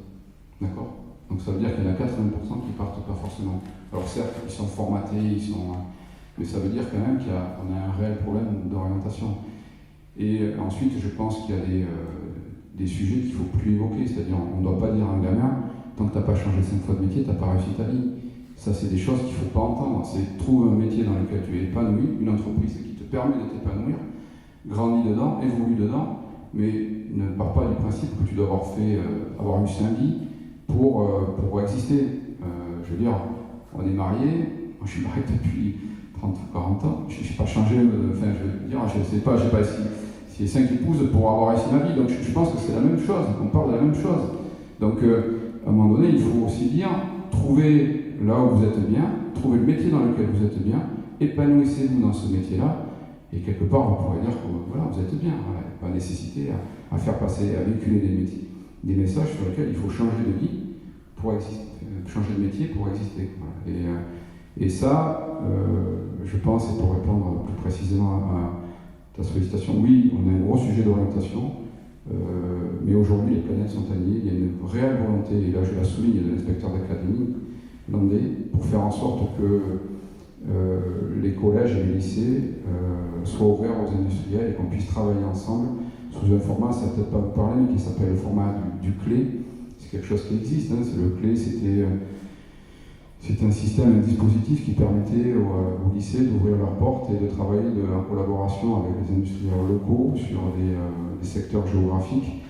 D'accord ? Donc ça veut dire qu'il y en a 80% qui ne partent pas forcément. Alors certes, ils sont formatés, mais ça veut dire quand même qu'on a un réel problème d'orientation. Et ensuite, je pense qu'il y a des sujets qu'il ne faut plus évoquer, c'est-à-dire on ne doit pas dire à un gamin, tant que tu n'as pas changé 5 fois de métier, tu n'as pas réussi ta vie. Ça, c'est des choses qu'il ne faut pas entendre. C'est trouve un métier dans lequel tu es épanoui, une entreprise qui te permet de t'épanouir, grandis dedans, évolue dedans, mais ne pars pas du principe que tu dois avoir eu 5 vies pour exister. Je veux dire, on est mariés, moi je suis marié depuis 30 ou 40 ans, je n'ai pas changé, enfin je veux dire, je ne sais pas, j'ai pas essayé 5 épouses pour avoir réussi ma vie, donc je pense que c'est la même chose, on parle de la même chose. Donc à un moment donné, il faut aussi dire, trouvez là où vous êtes bien, trouvez le métier dans lequel vous êtes bien, épanouissez-vous dans ce métier-là, et quelque part vous pourrez dire que voilà, vous êtes bien, voilà, pas nécessité à faire passer, à véhiculer des messages sur lesquels il faut changer de vie pour exister, changer de métier pour exister. Voilà. Et ça, je pense, et pour répondre plus précisément à ta sollicitation, oui, on a un gros sujet d'orientation, mais aujourd'hui les planètes sont alignées, il y a une réelle volonté, et là je la souligne, de l'inspecteur d'académie landais, pour faire en sorte que les collèges et les lycées soient ouverts aux industriels et qu'on puisse travailler ensemble sous un format, ça va peut-être pas vous parler, mais qui s'appelle le format du CLÉ. C'est quelque chose qui existe, hein. Le CLÉ, c'était un système, un dispositif qui permettait aux lycées d'ouvrir leurs portes et de travailler en collaboration avec les industriels locaux sur des secteurs géographiques.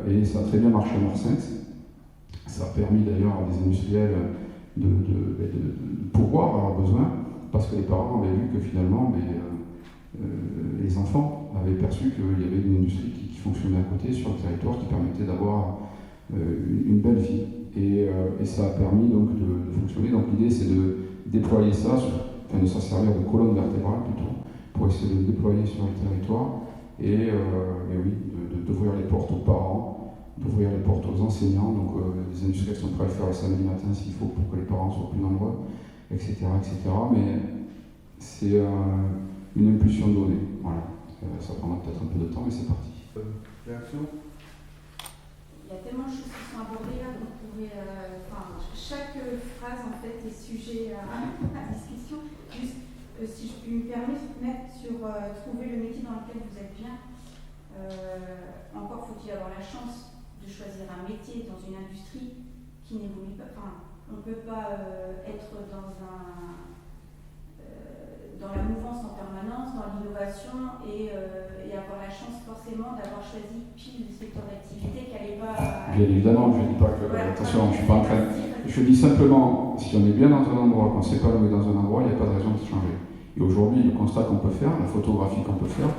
Et ça a très bien marché à Morsens. Ça a permis d'ailleurs à des industriels de pourvoir à leurs besoins, parce que les parents avaient vu que finalement les enfants avaient perçu qu'il y avait une industrie qui fonctionnait à côté sur le territoire, qui permettait d'avoir une belle vie. Et ça a permis donc de fonctionner. Donc l'idée c'est de déployer ça, de s'en servir de colonne vertébrale plutôt, pour essayer de le déployer sur le territoire, et oui, d'ouvrir les portes aux parents, d'ouvrir les portes aux enseignants. Donc les industriels sont prêts à le faire le samedi matin s'il faut pour que les parents soient plus nombreux, etc. Mais c'est une impulsion donnée. Voilà. Ça prendra peut-être un peu de temps, mais c'est parti. Réaction ? Il y a tellement de choses qui sont abordées là qu'on pourrait. Chaque phrase en fait est sujet à discussion. Juste, si je puis me permettre, sur trouver le métier dans lequel vous êtes bien. Encore faut-il avoir la chance de choisir un métier dans une industrie qui n'évolue pas. On ne peut pas être dans la mouvance en permanence, dans l'innovation et avoir la chance forcément d'avoir choisi pile le secteur d'activité qui n'allait pas... Bien évidemment, je ne dis pas que... Voilà, attention, je ne suis pas en train... Je dis simplement, si on est bien dans un endroit, qu'on ne sait pas où dans un endroit, il n'y a pas de raison de changer. Et aujourd'hui, le constat qu'on peut faire, la photographie qu'on peut faire,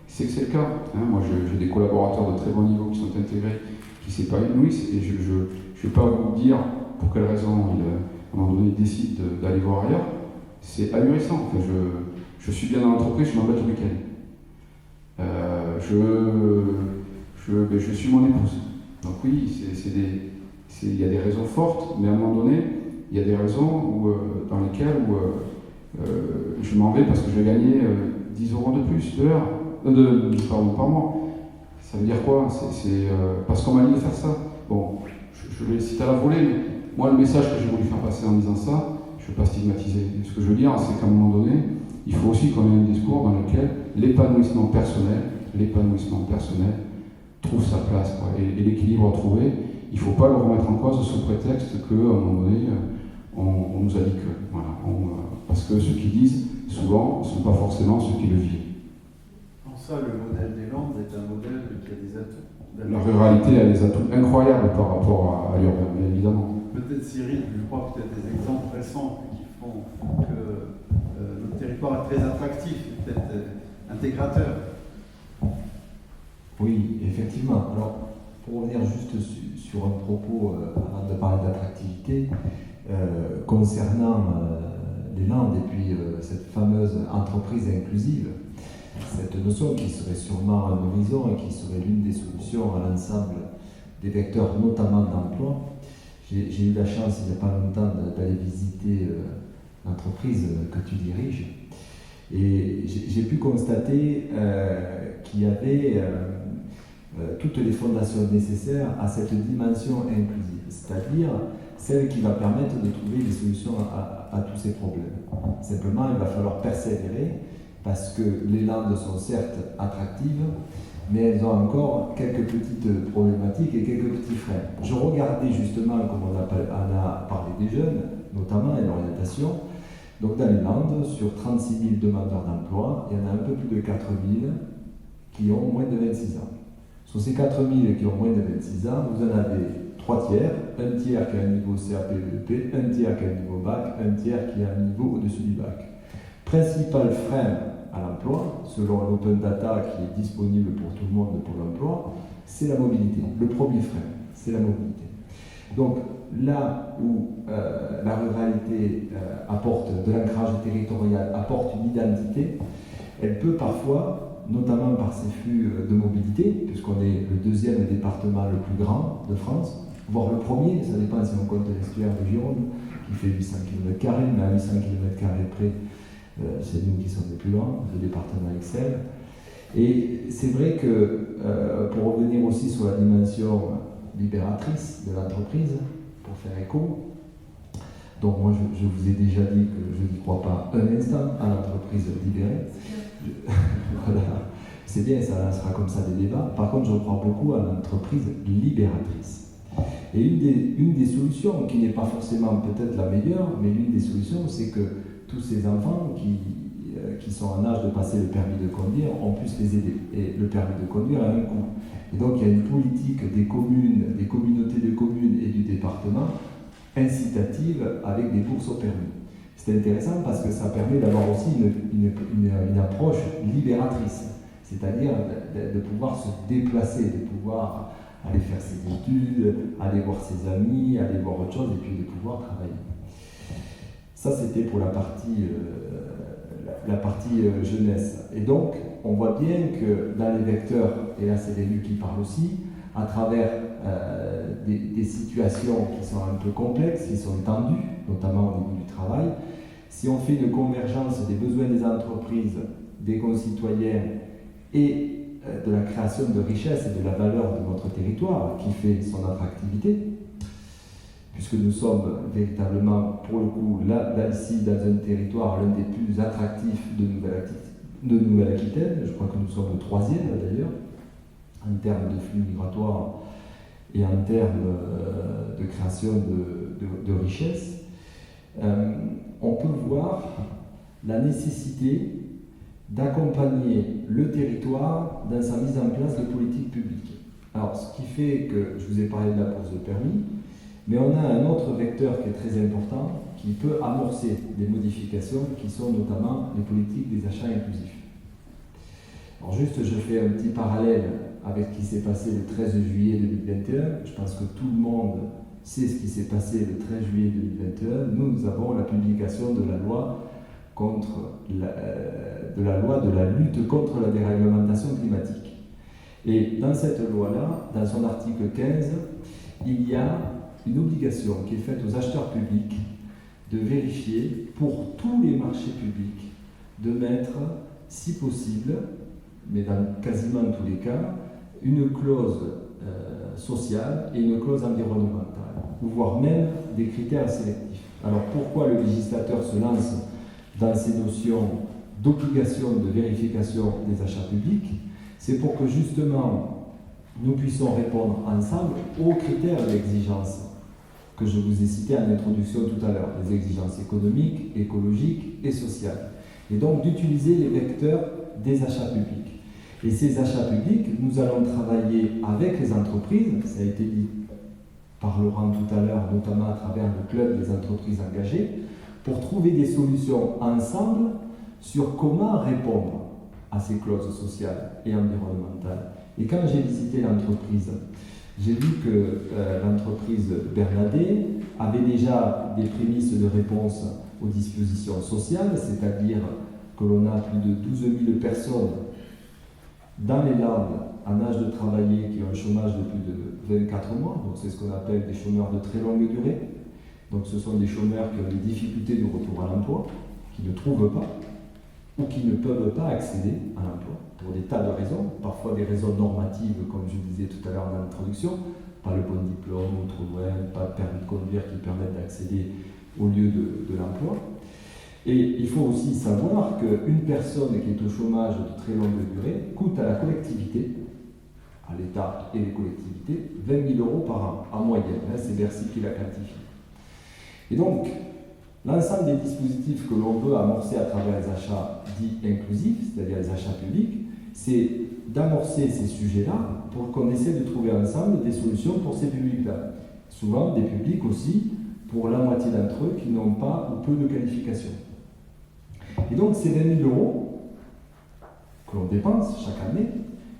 c'est que c'est le cas. Moi, j'ai des collaborateurs de très bon niveau qui sont intégrés, qui s'épanouissent, et je ne vais pas vous dire pour quelle raison ils, à un moment donné, décident d'aller voir ailleurs. C'est ahurissant. Enfin, je suis bien dans l'entreprise, je m'embête le week-end. Je suis mon épouse. Donc oui, il y a des raisons fortes, mais à un moment donné, il y a des raisons dans lesquelles je m'en vais parce que je vais gagner 10 euros de plus de l'heure, par mois. Ça veut dire quoi? C'est parce qu'on m'a dit de faire ça. Bon, je vais citer à la volée, mais moi, le message que j'ai voulu faire passer en disant ça, je ne veux pas stigmatiser. Ce que je veux dire, c'est qu'à un moment donné, il faut aussi qu'on ait un discours dans lequel l'épanouissement personnel trouve sa place, quoi. Et l'équilibre trouvé, il ne faut pas le remettre en cause sous prétexte qu'à un moment donné, on nous a dit que. Voilà, parce que ceux qui disent, souvent, ne sont pas forcément ceux qui le vivent. En ça, le modèle des Landes est un modèle qui a des atouts. La ruralité a des atouts incroyables par rapport à l'urbain, bien évidemment. Peut-être Cyril, je crois peut-être des exemples récents qui font que notre territoire est très attractif, peut-être intégrateur. Oui, effectivement. Alors, pour revenir juste sur un propos, avant de parler d'attractivité, concernant les Landes et puis cette fameuse entreprise inclusive, cette notion qui serait sûrement un horizon et qui serait l'une des solutions à l'ensemble des vecteurs, notamment d'emploi. J'ai eu la chance, il n'y a pas longtemps, d'aller visiter l'entreprise que tu diriges. Et j'ai pu constater qu'il y avait toutes les fondations nécessaires à cette dimension inclusive, c'est-à-dire celle qui va permettre de trouver des solutions à tous ces problèmes. Simplement, il va falloir persévérer parce que les Landes sont certes attractives, mais elles ont encore quelques petites problématiques et quelques petits freins. Je regardais justement, comme on a parlé des jeunes, notamment et l'orientation. Donc dans les Landes, sur 36 000 demandeurs d'emploi, il y en a un peu plus de 4 000 qui ont moins de 26 ans. Sur ces 4 000 qui ont moins de 26 ans, vous en avez 3 tiers, un tiers qui a un niveau CAP-EDP, un tiers qui a un niveau bac, un tiers qui a un niveau au-dessus du bac. Principal frein à l'emploi, selon l'open data qui est disponible pour tout le monde pour l'emploi, c'est la mobilité. Le premier frein, c'est la mobilité. Donc là où la ruralité apporte de l'ancrage territorial, apporte une identité, elle peut parfois, notamment par ses flux de mobilité, puisqu'on est le deuxième département le plus grand de France, voire le premier, ça dépend si on compte l'estuaire de Gironde, qui fait 800 km², mais à 800 km² près, c'est nous qui sommes les plus grands, le département Excel. Et c'est vrai que, pour revenir aussi sur la dimension libératrice de l'entreprise, pour faire écho, donc moi je vous ai déjà dit que je n'y crois pas un instant à l'entreprise libérée. Voilà. C'est bien, ça sera comme ça des débats. Par contre, je crois beaucoup à l'entreprise libératrice. Et une des solutions, qui n'est pas forcément peut-être la meilleure, mais l'une des solutions, c'est que tous ces enfants qui sont en âge de passer le permis de conduire, on puisse les aider. Et le permis de conduire a un coût. Et donc il y a une politique des communes, des communautés de communes et du département incitative avec des bourses au permis. C'est intéressant parce que ça permet d'avoir aussi une approche libératrice, c'est-à-dire de pouvoir se déplacer, de pouvoir aller faire ses études, aller voir ses amis, aller voir autre chose et puis de pouvoir travailler. Ça, c'était pour la partie jeunesse. Et donc, on voit bien que dans les vecteurs, et là c'est l'élus qui parlent aussi, à travers des situations qui sont un peu complexes, qui sont tendues, notamment au niveau du travail, si on fait une convergence des besoins des entreprises, des concitoyens et de la création de richesse et de la valeur de notre territoire qui fait son attractivité, puisque nous sommes véritablement, pour le coup, là ici, dans un territoire l'un des plus attractifs de Nouvelle-Aquitaine. Je crois que nous sommes le 3e d'ailleurs, en termes de flux migratoires et en termes de création de richesses. On peut voir la nécessité d'accompagner le territoire dans sa mise en place de politiques publiques. Alors, ce qui fait que je vous ai parlé de la bourse de permis, mais on a un autre vecteur qui est très important, qui peut amorcer des modifications, qui sont notamment les politiques des achats inclusifs. Alors juste, je fais un petit parallèle avec ce qui s'est passé le 13 juillet 2021. Je pense que tout le monde sait ce qui s'est passé le 13 juillet 2021. Nous avons la publication de la loi de la lutte contre la déréglementation climatique. Et dans cette loi-là, dans son article 15, il y a une obligation qui est faite aux acheteurs publics de vérifier pour tous les marchés publics, de mettre, si possible, mais dans quasiment tous les cas, une clause sociale et une clause environnementale, voire même des critères sélectifs. Alors pourquoi le législateur se lance dans ces notions d'obligation de vérification des achats publics? C'est pour que justement nous puissions répondre ensemble aux critères d'exigence que je vous ai cités en introduction tout à l'heure, les exigences économiques, écologiques et sociales. Et donc d'utiliser les vecteurs des achats publics. Et ces achats publics, nous allons travailler avec les entreprises, ça a été dit par Laurent tout à l'heure, notamment à travers le club des entreprises engagées, pour trouver des solutions ensemble sur comment répondre à ces clauses sociales et environnementales. Et quand j'ai visité l'entreprise, j'ai vu que l'entreprise Bernadet avait déjà des prémices de réponse aux dispositions sociales, c'est-à-dire que l'on a plus de 12 000 personnes dans les Landes en âge de travailler qui ont un chômage de plus de 24 mois, donc c'est ce qu'on appelle des chômeurs de très longue durée. Donc ce sont des chômeurs qui ont des difficultés de retour à l'emploi, qui ne trouvent pas ou qui ne peuvent pas accéder à l'emploi pour des tas de raisons, parfois des raisons normatives, comme je disais tout à l'heure dans l'introduction, pas le bon diplôme, ou trop loin, pas de permis de conduire qui permettent d'accéder au lieu de l'emploi. Et il faut aussi savoir qu'une personne qui est au chômage de très longue durée coûte à la collectivité, à l'État et les collectivités, 20 000 € par an, en moyenne. C'est Bercy qui l'a quantifié. Et donc, l'ensemble des dispositifs que l'on veut amorcer à travers les achats dits inclusifs, c'est-à-dire les achats publics, c'est d'amorcer ces sujets-là pour qu'on essaie de trouver ensemble des solutions pour ces publics-là. Souvent, des publics aussi, pour la moitié d'entre eux, qui n'ont pas ou peu de qualifications. Et donc, ces 20 000 € que l'on dépense chaque année,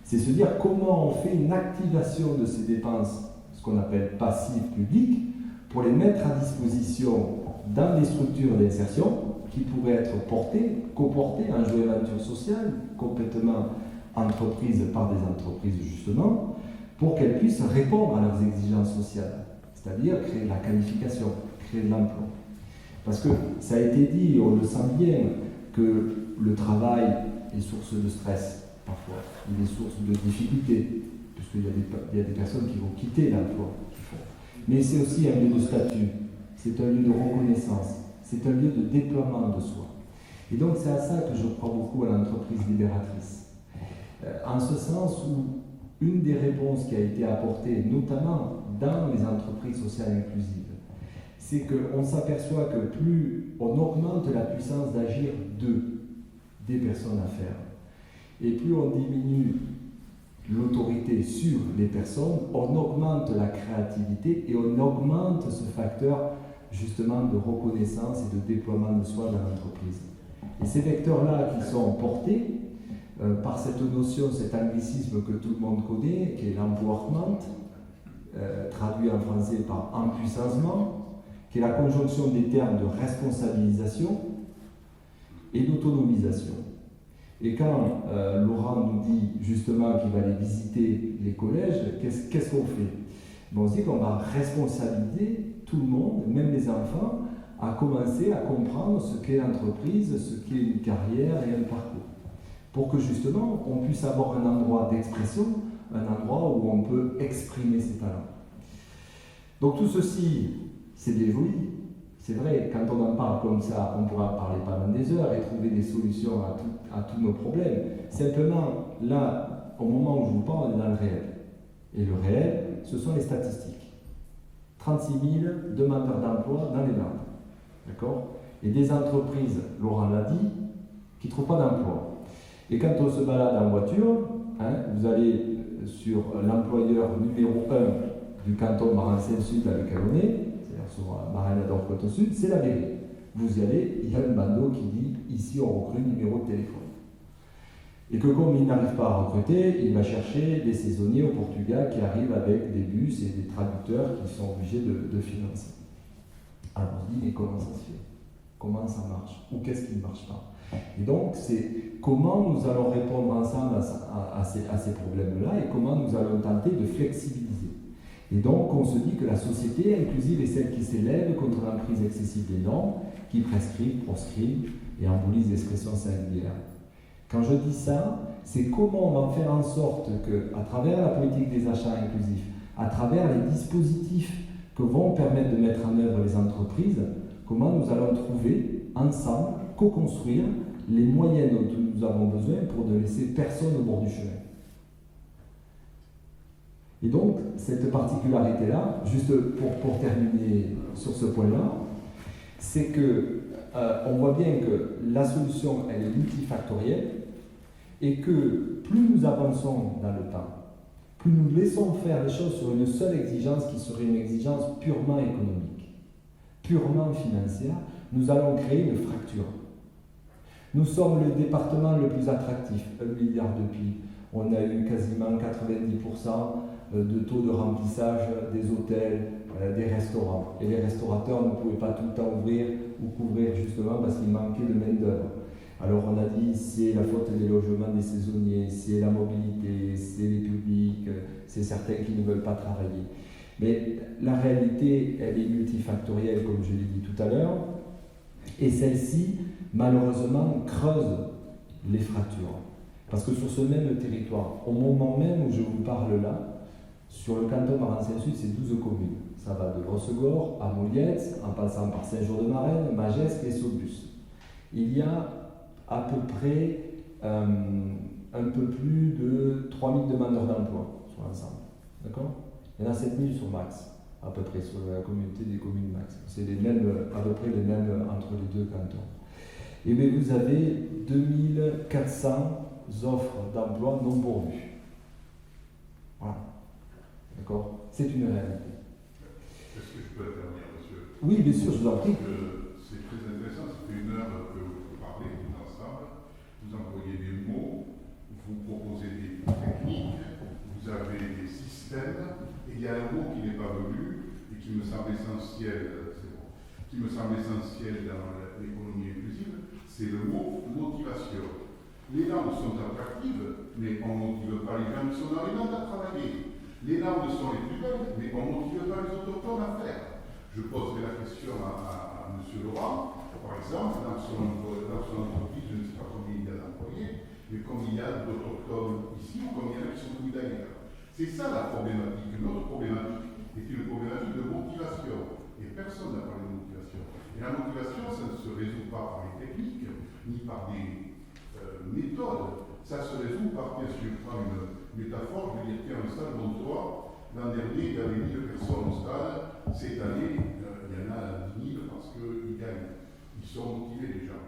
c'est se dire comment on fait une activation de ces dépenses, ce qu'on appelle passives publiques, pour les mettre à disposition dans des structures d'insertion qui pourraient être portées, coportées en joint venture sociale, complètement entreprises par des entreprises justement, pour qu'elles puissent répondre à leurs exigences sociales, c'est-à-dire créer de la qualification, créer de l'emploi. Parce que ça a été dit, on le sent bien, que le travail est source de stress, parfois, il est source de difficultés, puisqu'il y a des personnes qui vont quitter l'emploi qu'ils font. Mais c'est aussi un lieu de statut, c'est un lieu de reconnaissance, c'est un lieu de déploiement de soi. Et donc c'est à ça que je crois beaucoup à l'entreprise libératrice. En ce sens où une des réponses qui a été apportée, notamment dans les entreprises sociales inclusives, c'est qu'on s'aperçoit que plus on augmente la puissance d'agir des personnes à faire, et plus on diminue l'autorité sur les personnes, on augmente la créativité et on augmente ce facteur justement de reconnaissance et de déploiement de soi dans l'entreprise. Et ces vecteurs-là qui sont portés par cette notion, cet anglicisme que tout le monde connaît, qui est l'empowerment, traduit en français par empuissancement, qui est la conjonction des termes de responsabilisation et d'autonomisation. Et quand Laurent nous dit justement qu'il va aller visiter les collèges, qu'est-ce qu'on fait? On se dit qu'on va responsabiliser tout le monde, même les enfants, à commencer à comprendre ce qu'est l'entreprise, ce qu'est une carrière et un parcours. Pour que justement on puisse avoir un endroit d'expression, un endroit où on peut exprimer ses talents. Donc tout ceci, c'est des jolies. C'est vrai, quand on en parle comme ça, on pourra en parler pendant des heures et trouver des solutions à tous nos problèmes. Simplement, là, au moment où je vous parle, on est dans le réel. Et le réel, ce sont les statistiques. 36 000 demandeurs d'emploi dans les Landes. D'accord? Et des entreprises, Laurent l'a dit, qui ne trouvent pas d'emploi. Et quand on se balade en voiture, vous allez sur l'employeur numéro 1 du canton Marin-Seine-Sud avec lequel on est, c'est-à-dire sur Marin-Nador-Poitou-Sud, c'est la mairie. Vous y allez, il y a un bandeau qui dit « Ici, on recrute numéro de téléphone ». Et que comme il n'arrive pas à recruter, il va chercher des saisonniers au Portugal qui arrivent avec des bus et des traducteurs qui sont obligés de financer. Alors on se dit, mais comment ça se fait? Comment ça marche? Ou qu'est-ce qui ne marche pas? Et donc, c'est comment nous allons répondre ensemble à ces problèmes-là et comment nous allons tenter de flexibiliser. Et donc, on se dit que la société inclusive est celle qui s'élève contre l'emprise excessive des normes, qui prescrivent, proscrivent et embolise l'expression singulière. Quand je dis ça, c'est comment on va faire en sorte qu'à travers la politique des achats inclusifs, à travers les dispositifs que vont permettre de mettre en œuvre les entreprises, comment nous allons trouver ensemble, co-construire les moyens dont nous avons besoin pour ne laisser personne au bord du chemin. Et donc, cette particularité-là, juste pour terminer sur ce point-là, c'est que on voit bien que la solution, elle est multifactorielle et que plus nous avançons dans le temps, plus nous laissons faire les choses sur une seule exigence qui serait une exigence purement économique, purement financière, nous allons créer une fracture. Nous sommes le département le plus attractif, 1 milliard de PIB. On a eu quasiment 90% de taux de remplissage des hôtels, des restaurants. Et les restaurateurs ne pouvaient pas tout le temps ouvrir ou couvrir justement parce qu'il manquait de main-d'œuvre. Alors on a dit c'est la faute des logements des saisonniers, c'est la mobilité, c'est les publics, c'est certains qui ne veulent pas travailler. Mais la réalité, elle est multifactorielle comme je l'ai dit tout à l'heure, et celle-ci, malheureusement, creuse les fractures. Parce que sur ce même territoire, au moment même où je vous parle là, sur le canton Marin-Saint-Sud, c'est 12 communes. Ça va de Rossegor à Moulietz, en passant par Saint-Jean-de-Marennes, Magescq et Saubus. Il y a à peu près un peu plus de 3000 demandeurs d'emploi sur l'ensemble. D'accord ? Il y en a 7000 sur Max, à peu près, sur la communauté des communes Max. C'est à peu près les mêmes entre les deux cantons. Et bien vous avez 2400 offres d'emploi non pourvues. Voilà. D'accord ? C'est une réalité. Est-ce que je peux intervenir, monsieur ? Oui, bien sûr, je vous en prie. C'est très intéressant, ça fait une heure que vous parlez tout ensemble, vous employez des mots, vous proposez des techniques, vous avez des systèmes, et il y a un mot qui n'est pas venu et qui me semble essentiel, dans l'économie inclusive, c'est le mot motivation. Les normes sont attractives, mais on ne motive pas les gens qui sont dans les normes à travailler. Les normes sont les plus belles, mais on ne motive pas les autochtones à faire. Je poserai la question à M. Laurent. Par exemple, dans son entreprise, je ne sais pas combien il y a d'employés, mais combien il y a d'autochtones ici ou combien il y en a qui sont venus d'ailleurs. C'est ça la problématique. Notre problématique est une problématique de motivation. Et personne n'a parlé de motivation. Et la motivation, ça ne se résout pas par les techniques, ni par des méthodes. Ça se résout par, bien sûr, je prends une métaphore, je vais dire qu'il y a un stade d'emploi. L'an dernier, il y avait 1000 personnes au stade. Cette année, il y en a 10 000 parce qu'ils gagnent. Ils sont motivés déjà.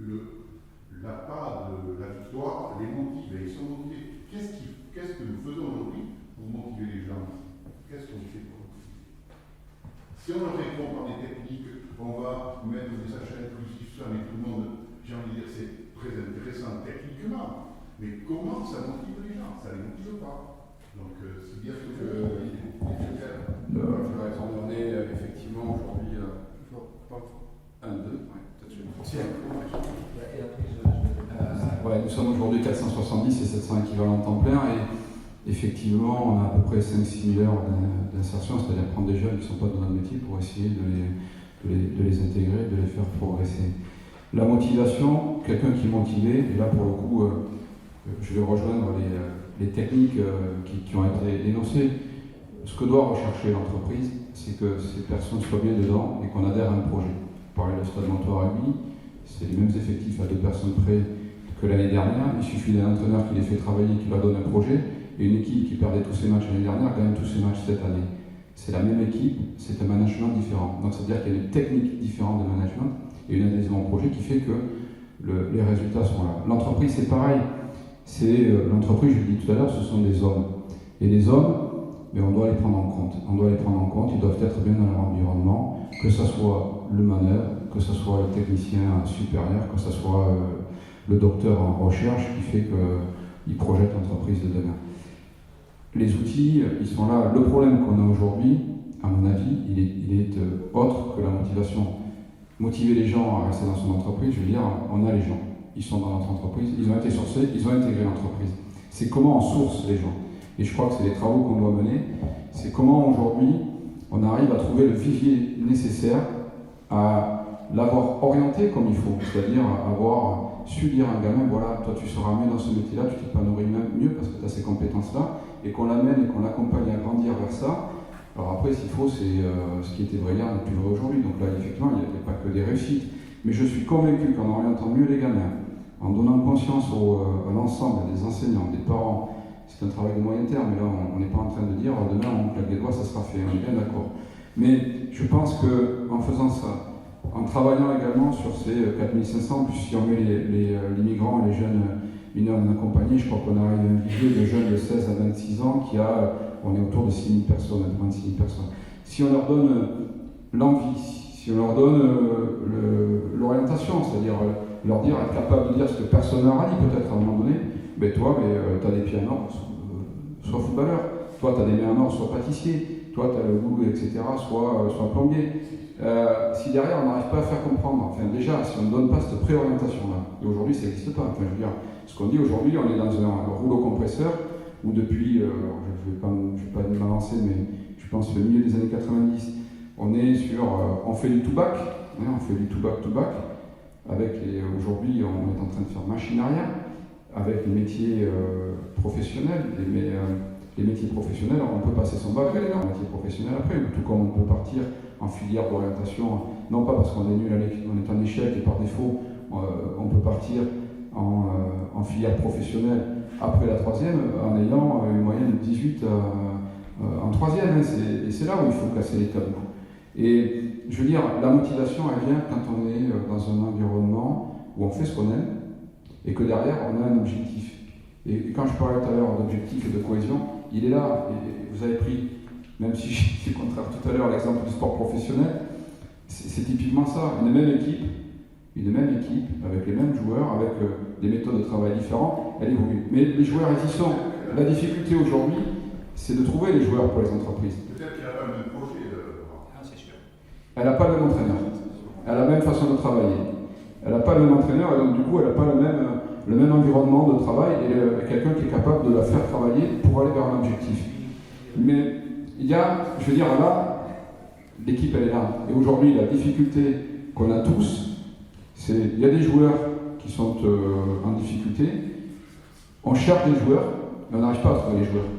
La part de la victoire les motive et ils sont motivés. Qu'est-ce que nous faisons aujourd'hui pour motiver les gens ici ? Qu'est-ce qu'on fait pour motiver ? Si on leur répond par des techniques, on va mettre des achats inclusifs, ça, mais tout le monde, j'ai envie de dire, c'est très intéressant techniquement, mais comment ça motive les gens ? Ça ne les motive pas. Donc, c'est bien ce que Je vais répondre. On est effectivement aujourd'hui. Nous sommes aujourd'hui 470 et 700 équivalents temps plein et effectivement on a à peu près 5-6 000 heures d'insertion, c'est-à-dire prendre des jeunes qui ne sont pas dans notre métier pour essayer de les intégrer, de les faire progresser. La motivation, quelqu'un qui est motivé, et là pour le coup je vais rejoindre les techniques qui ont été énoncées. Ce que doit rechercher l'entreprise, c'est que ces personnes soient bien dedans et qu'on adhère à un projet. Pareil, le Stade Montois Rugby, c'est les mêmes effectifs à 2 personnes près que l'année dernière. Il suffit d'un entraîneur qui les fait travailler, qui leur donne un projet, et une équipe qui perdait tous ses matchs l'année dernière gagne tous ses matchs cette année. C'est la même équipe, c'est un management différent. Donc c'est-à-dire qu'il y a une technique différente de management et une adhésion au projet qui fait que les résultats sont là. L'entreprise, c'est pareil. L'entreprise, je l'ai dit tout à l'heure, ce sont des hommes. Et les hommes, mais on doit les prendre en compte. On doit les prendre en compte, ils doivent être bien dans leur environnement, que ce soit le manœuvre, que ce soit le technicien supérieur, que ce soit le docteur en recherche qui fait qu'il projette l'entreprise de demain. Les outils, ils sont là. Le problème qu'on a aujourd'hui, à mon avis, il est autre que la motivation. Motiver les gens à rester dans son entreprise, je veux dire, on a les gens. Ils sont dans notre entreprise, ils ont été sourcés, ils ont intégré l'entreprise. C'est comment on source les gens. et je crois que c'est les travaux qu'on doit mener, c'est comment aujourd'hui on arrive à trouver le vivier nécessaire à l'avoir orienté comme il faut, c'est-à-dire avoir su dire à un gamin, voilà, toi tu seras mieux dans ce métier-là, tu t'épanouiras même mieux parce que tu as ces compétences-là, et qu'on l'amène et qu'on l'accompagne à grandir vers ça. Alors après, s'il faut, c'est ce qui était vrai hier n'est plus vrai aujourd'hui, donc là, effectivement, il n'y a pas que des réussites. Mais je suis convaincu qu'en orientant mieux les gamins, en donnant conscience à l'ensemble des enseignants, des parents, c'est un travail de moyen terme, mais là, on n'est pas en train de dire, demain, on claque des doigts, ça sera fait, on est bien d'accord. Mais je pense qu'en faisant ça, en travaillant également sur ces 4500, puis si on met les migrants et les jeunes mineurs non accompagnés, je crois qu'on arrive à un vivier de jeunes de 16 à 26 ans on est autour de 6 000 personnes, de 26 000 personnes. Si on leur donne l'envie, si on leur donne l'orientation, c'est-à-dire leur dire, être capable de dire ce que personne n'aura dit peut-être à un moment donné, ben toi, tu as des pieds en or, sois footballeur, toi tu as des mains en or, sois pâtissier, toi tu as le goût, etc., sois plombier. Si derrière on n'arrive pas à faire comprendre, enfin déjà, si on ne donne pas cette préorientation-là, et aujourd'hui ça n'existe pas, enfin je veux dire, ce qu'on dit aujourd'hui, on est dans un rouleau compresseur où depuis, je ne vais pas m'avancer, mais je pense le milieu des années 90, on est sur, on fait du to-back, on fait du to-back, avec aujourd'hui on est en train de faire machine arrière, avec les métiers professionnels, les métiers professionnels, on peut passer son bac, aller dans les métiers professionnels après, tout comme on peut partir en filière d'orientation, non pas parce qu'on est nul, on est en échec et par défaut, on peut partir en filière professionnelle après la troisième en ayant une moyenne de 18 en troisième, et c'est là où il faut casser les tabous. Et je veux dire, la motivation elle vient quand on est dans un environnement où on fait ce qu'on aime et que derrière on a un objectif. Et quand je parlais tout à l'heure d'objectif et de cohésion, il est là, et vous avez pris, même si j'ai fait contraire tout à l'heure l'exemple du sport professionnel, c'est typiquement ça, une même équipe, avec les mêmes joueurs, avec des méthodes de travail différentes, elle évolue. Mais les joueurs, ils y sont. La difficulté aujourd'hui, c'est de trouver les joueurs pour les entreprises. Peut-être qu'il n'y a pas le même projet. C'est sûr. Elle n'a pas le même entraîneur. Elle a la même façon de travailler. Elle n'a pas le même entraîneur, et donc du coup, elle n'a pas le même environnement de travail, et quelqu'un qui est capable de la faire travailler pour aller vers un objectif. Mais il y a, je veux dire, là, l'équipe, elle est là. Et aujourd'hui, la difficulté qu'on a tous, c'est il y a des joueurs qui sont en difficulté, on cherche des joueurs, mais on n'arrive pas à trouver les joueurs.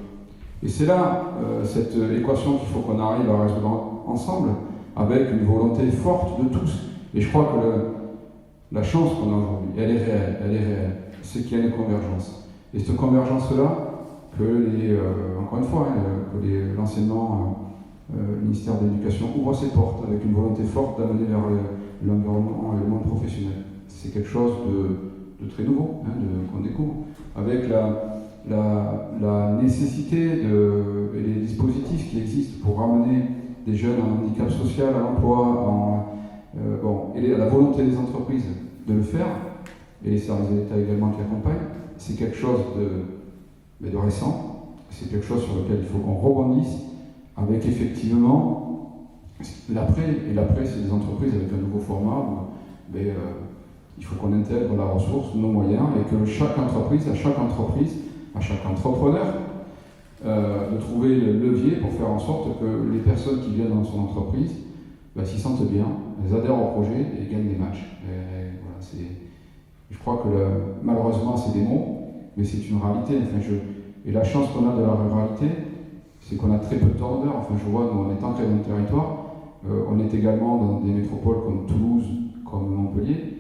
Et c'est là cette équation qu'il faut qu'on arrive à résoudre ensemble, avec une volonté forte de tous. Et je crois que la chance qu'on a aujourd'hui, elle est réelle, c'est qu'il y a une convergence. Et cette convergence-là, encore une fois, que l'enseignement, le ministère de l'Éducation ouvre ses portes avec une volonté forte d'amener vers l'environnement et le monde professionnel. C'est quelque chose de très nouveau, qu'on découvre, avec la nécessité et les dispositifs qui existent pour ramener des jeunes en handicap social à l'emploi, et la volonté des entreprises de le faire, et les services de l'État également qui accompagnent, c'est quelque chose de récent, c'est quelque chose sur lequel il faut qu'on rebondisse, avec effectivement l'après, et l'après c'est des entreprises avec un nouveau format où il faut qu'on intègre la ressource, nos moyens, et que chaque entreprise, à chaque entrepreneur, de trouver le levier pour faire en sorte que les personnes qui viennent dans son entreprise s'y sentent bien, elles adhèrent au projet et gagnent des matchs. Je crois que malheureusement c'est des mots, mais c'est une réalité. Et la chance qu'on a de la ruralité, c'est qu'on a très peu de turnover. Je vois, nous, on est ancré dans le territoire, on est également dans des métropoles comme Toulouse, comme Montpellier.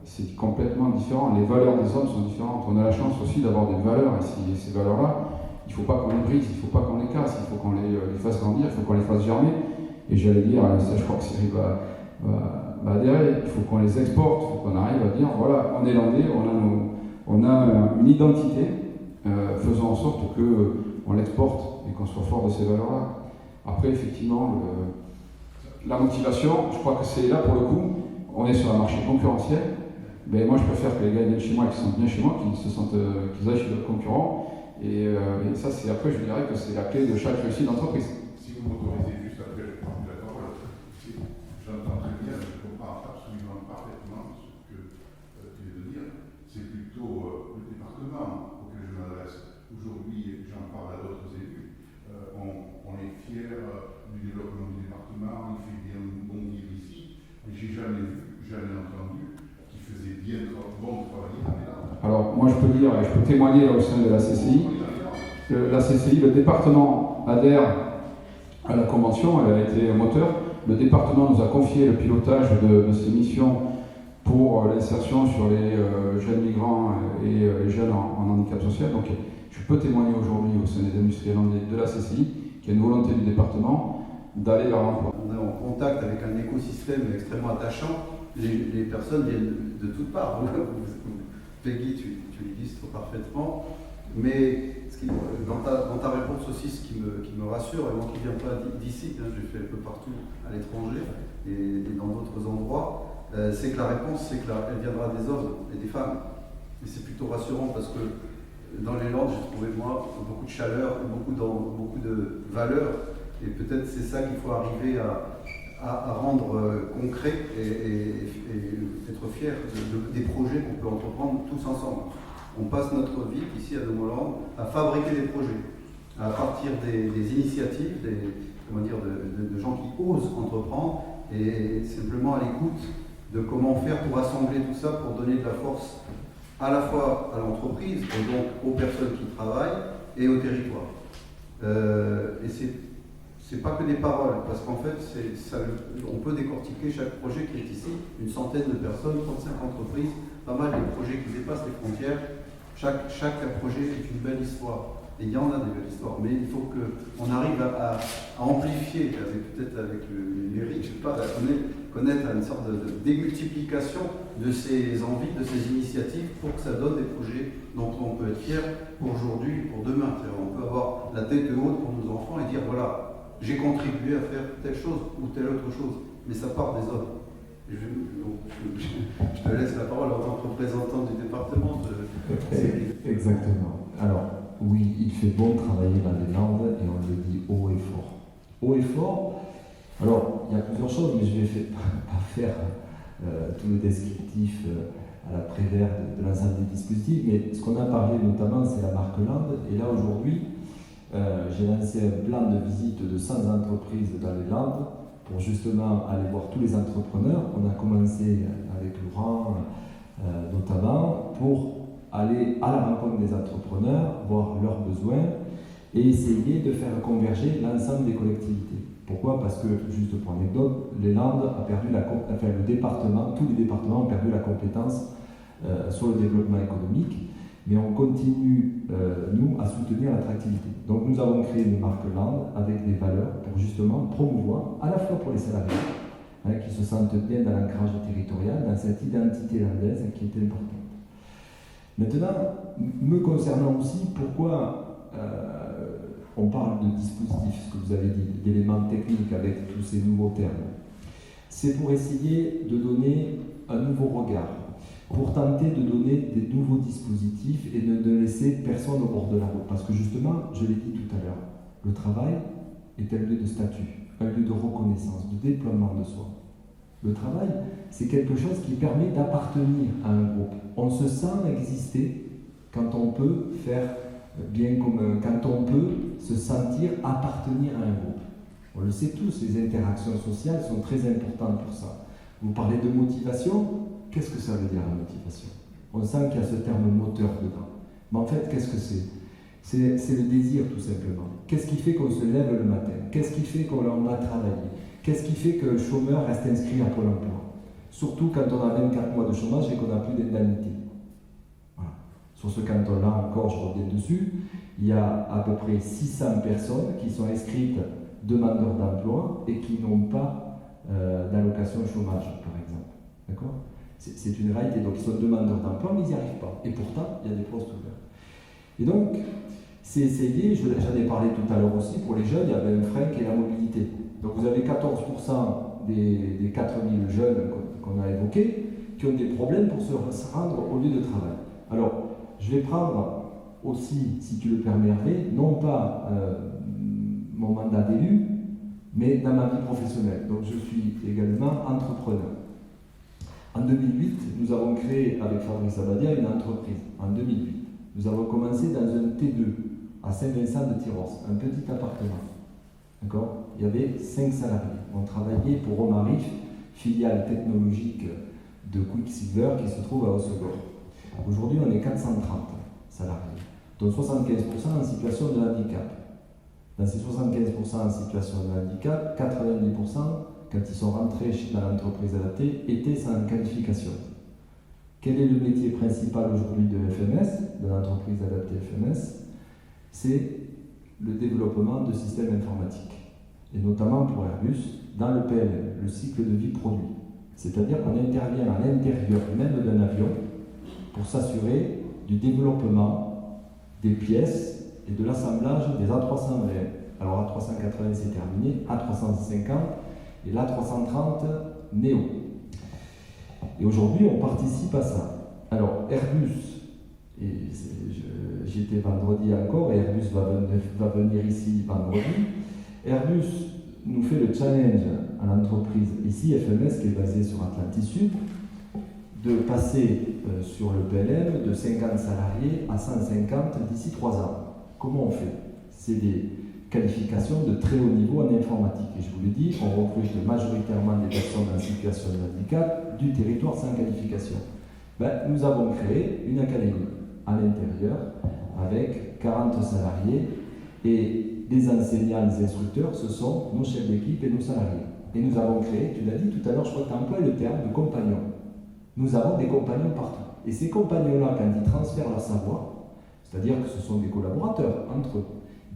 C'est complètement différent. Les valeurs des hommes sont différentes. On a la chance aussi d'avoir des valeurs, et ces valeurs-là, il ne faut pas qu'on les brise, il ne faut pas qu'on les casse, il faut qu'on les fasse grandir, il faut qu'on les fasse germer. Et j'allais dire, ça je crois que Cyril va adhérer, il faut qu'on les exporte, il faut qu'on arrive à dire, voilà, on est landais, on a une identité, faisons en sorte qu'on l'exporte et qu'on soit fort de ces valeurs-là. Après, effectivement, la motivation, je crois que c'est là pour le coup, on est sur un marché concurrentiel, mais moi je préfère que les gars viennent chez moi et qu'ils se sentent bien chez moi, qu'ils aillent chez d'autres concurrents, et ça c'est après je dirais que c'est la clé de chaque réussite d'entreprise. Si vous m'autorisez juste après, je prends la parole. J'entends très bien, je comprends absolument parfaitement ce que tu viens de dire. C'est plutôt le département auquel je m'adresse. Aujourd'hui, je peux témoigner là, au sein de la CCI. La CCI, le département adhère à la convention, elle a été moteur. Le département nous a confié le pilotage de ces missions pour l'insertion sur les jeunes migrants et les jeunes en handicap social. Donc je peux témoigner aujourd'hui au sein des industriels de la CCI qu'il y a une volonté du département d'aller vers l'emploi. On est en contact avec un écosystème extrêmement attachant. Les personnes viennent de toutes parts. Peggy, tu l'illustres parfaitement. Mais dans ta réponse aussi, ce qui me rassure, et moi qui ne viens pas d'ici, hein, j'ai fait un peu partout à l'étranger et dans d'autres endroits, c'est que la réponse, c'est qu'elle viendra des hommes et des femmes. Et c'est plutôt rassurant parce que dans les Landes, j'ai trouvé moi beaucoup de chaleur, beaucoup de valeur. Et peut-être c'est ça qu'il faut arriver à rendre concret et être fier des projets qu'on peut entreprendre tous ensemble. On passe notre vie ici à Domoland à fabriquer des projets, à partir des initiatives, de gens qui osent entreprendre et simplement à l'écoute de comment faire pour assembler tout ça, pour donner de la force à la fois à l'entreprise et donc aux personnes qui travaillent et au territoire. Et c'est pas que des paroles, parce qu'en fait, on peut décortiquer chaque projet qui est ici, une centaine de personnes, 35 entreprises, pas mal de projets qui dépassent les frontières. Chaque projet est une belle histoire. Et il y en a des belles histoires, mais il faut qu'on arrive à amplifier, peut-être avec le numérique, je ne sais pas, à connaître une sorte de démultiplication de ces envies, de ces initiatives, pour que ça donne des projets dont on peut être fier pour aujourd'hui, pour demain. On peut avoir la tête haute pour nos enfants et dire voilà, j'ai contribué à faire telle chose ou telle autre chose, mais ça part des hommes. Je te laisse la parole en tant que représentant du département. Exactement. Alors, oui, il fait bon travailler dans les Landes et on le dit haut et fort. Haut et fort, alors il y a plusieurs choses, mais je ne vais pas faire tout le descriptif à la prévère de l'ensemble des dispositifs, mais ce qu'on a parlé notamment, c'est la marque Landes, et là aujourd'hui, j'ai lancé un plan de visite de 100 entreprises dans les Landes pour justement aller voir tous les entrepreneurs. On a commencé avec Laurent notamment pour aller à la rencontre des entrepreneurs, voir leurs besoins et essayer de faire converger l'ensemble des collectivités. Pourquoi ? Parce que, juste pour anecdote, les Landes a perdu le département, tous les départements ont perdu la compétence sur le développement économique, mais on continue, nous, à soutenir l'attractivité. Donc nous avons créé une marque Landes avec des valeurs pour justement promouvoir, à la fois pour les salariés, qui se sentent bien dans l'ancrage territorial, dans cette identité landaise qui est importante. Maintenant, me concernant aussi, pourquoi on parle de dispositifs, ce que vous avez dit, d'éléments techniques avec tous ces nouveaux termes. C'est pour essayer de donner un nouveau regard, pour tenter de donner des nouveaux dispositifs et de ne laisser personne au bord de la route. Parce que justement, je l'ai dit tout à l'heure, le travail est un lieu de statut, un lieu de reconnaissance, de déploiement de soi. Le travail, c'est quelque chose qui permet d'appartenir à un groupe. On se sent exister quand on peut faire bien commun, quand on peut se sentir appartenir à un groupe. On le sait tous, les interactions sociales sont très importantes pour ça. Vous parlez de motivation, qu'est-ce que ça veut dire la motivation ? On sent qu'il y a ce terme moteur dedans. Mais en fait, qu'est-ce que c'est ? C'est le désir tout simplement. Qu'est-ce qui fait qu'on se lève le matin ? Qu'est-ce qui fait qu'on a travaillé ? Qu'est-ce qui fait que le chômeur reste inscrit à Pôle emploi ? Surtout quand on a 24 mois de chômage et qu'on n'a plus d'indemnité. Voilà. Sur ce canton-là encore, je reviens dessus, il y a à peu près 600 personnes qui sont inscrites demandeurs d'emploi et qui n'ont pas d'allocation chômage, par exemple. D'accord ? C'est une réalité. Donc ils sont demandeurs d'emploi, mais ils n'y arrivent pas. Et pourtant, il y a des postes ouverts. Et donc, c'est essayer, j'en ai parlé tout à l'heure aussi, pour les jeunes, il y avait un frein qui est la mobilité. Donc vous avez 14% des 4000 jeunes qu'on a évoqués qui ont des problèmes pour se rendre au lieu de travail. Alors, je vais prendre aussi, si tu le permets Hervé, non pas mon mandat d'élu, mais dans ma vie professionnelle. Donc je suis également entrepreneur. En 2008, nous avons créé avec Fabrice Abadia une entreprise. En 2008, nous avons commencé dans un T2 à Saint-Vincent-de-Tyrosse, un petit appartement. D'accord ? Il y avait 5 salariés. On travaillait pour Omarif, filiale technologique de Quicksilver qui se trouve à Hossegor. Aujourd'hui, on est 430 salariés, dont 75% en situation de handicap. Dans ces 75% en situation de handicap, 90%, quand ils sont rentrés dans l'entreprise adaptée, étaient sans qualification. Quel est le métier principal aujourd'hui de FMS, de l'entreprise adaptée FMS? C'est le développement de systèmes informatiques, et notamment pour Airbus, dans le PLM, le cycle de vie produit. C'est-à-dire qu'on intervient à l'intérieur même d'un avion pour s'assurer du développement des pièces et de l'assemblage des A320. Alors A380 c'est terminé, A350 et l'A330 Neo. Et aujourd'hui on participe à ça. Alors Airbus, et j'y étais vendredi encore, et Airbus va venir ici vendredi. Airbus nous fait le challenge à l'entreprise ici, FMS, qui est basée sur Atlantis Sud, de passer sur le PLM de 50 salariés à 150 d'ici 3 ans. Comment on fait? C'est des qualifications de très haut niveau en informatique. Et je vous l'ai dit, on recrute majoritairement des personnes en situation de handicap du territoire sans qualification. Nous avons créé une académie à l'intérieur avec 40 salariés et les enseignants, les instructeurs, ce sont nos chefs d'équipe et nos salariés. Et nous avons créé, tu l'as dit tout à l'heure, je crois que tu as employé le terme de compagnons. Nous avons des compagnons partout. Et ces compagnons-là, quand ils transfèrent leur savoir, c'est-à-dire que ce sont des collaborateurs entre eux,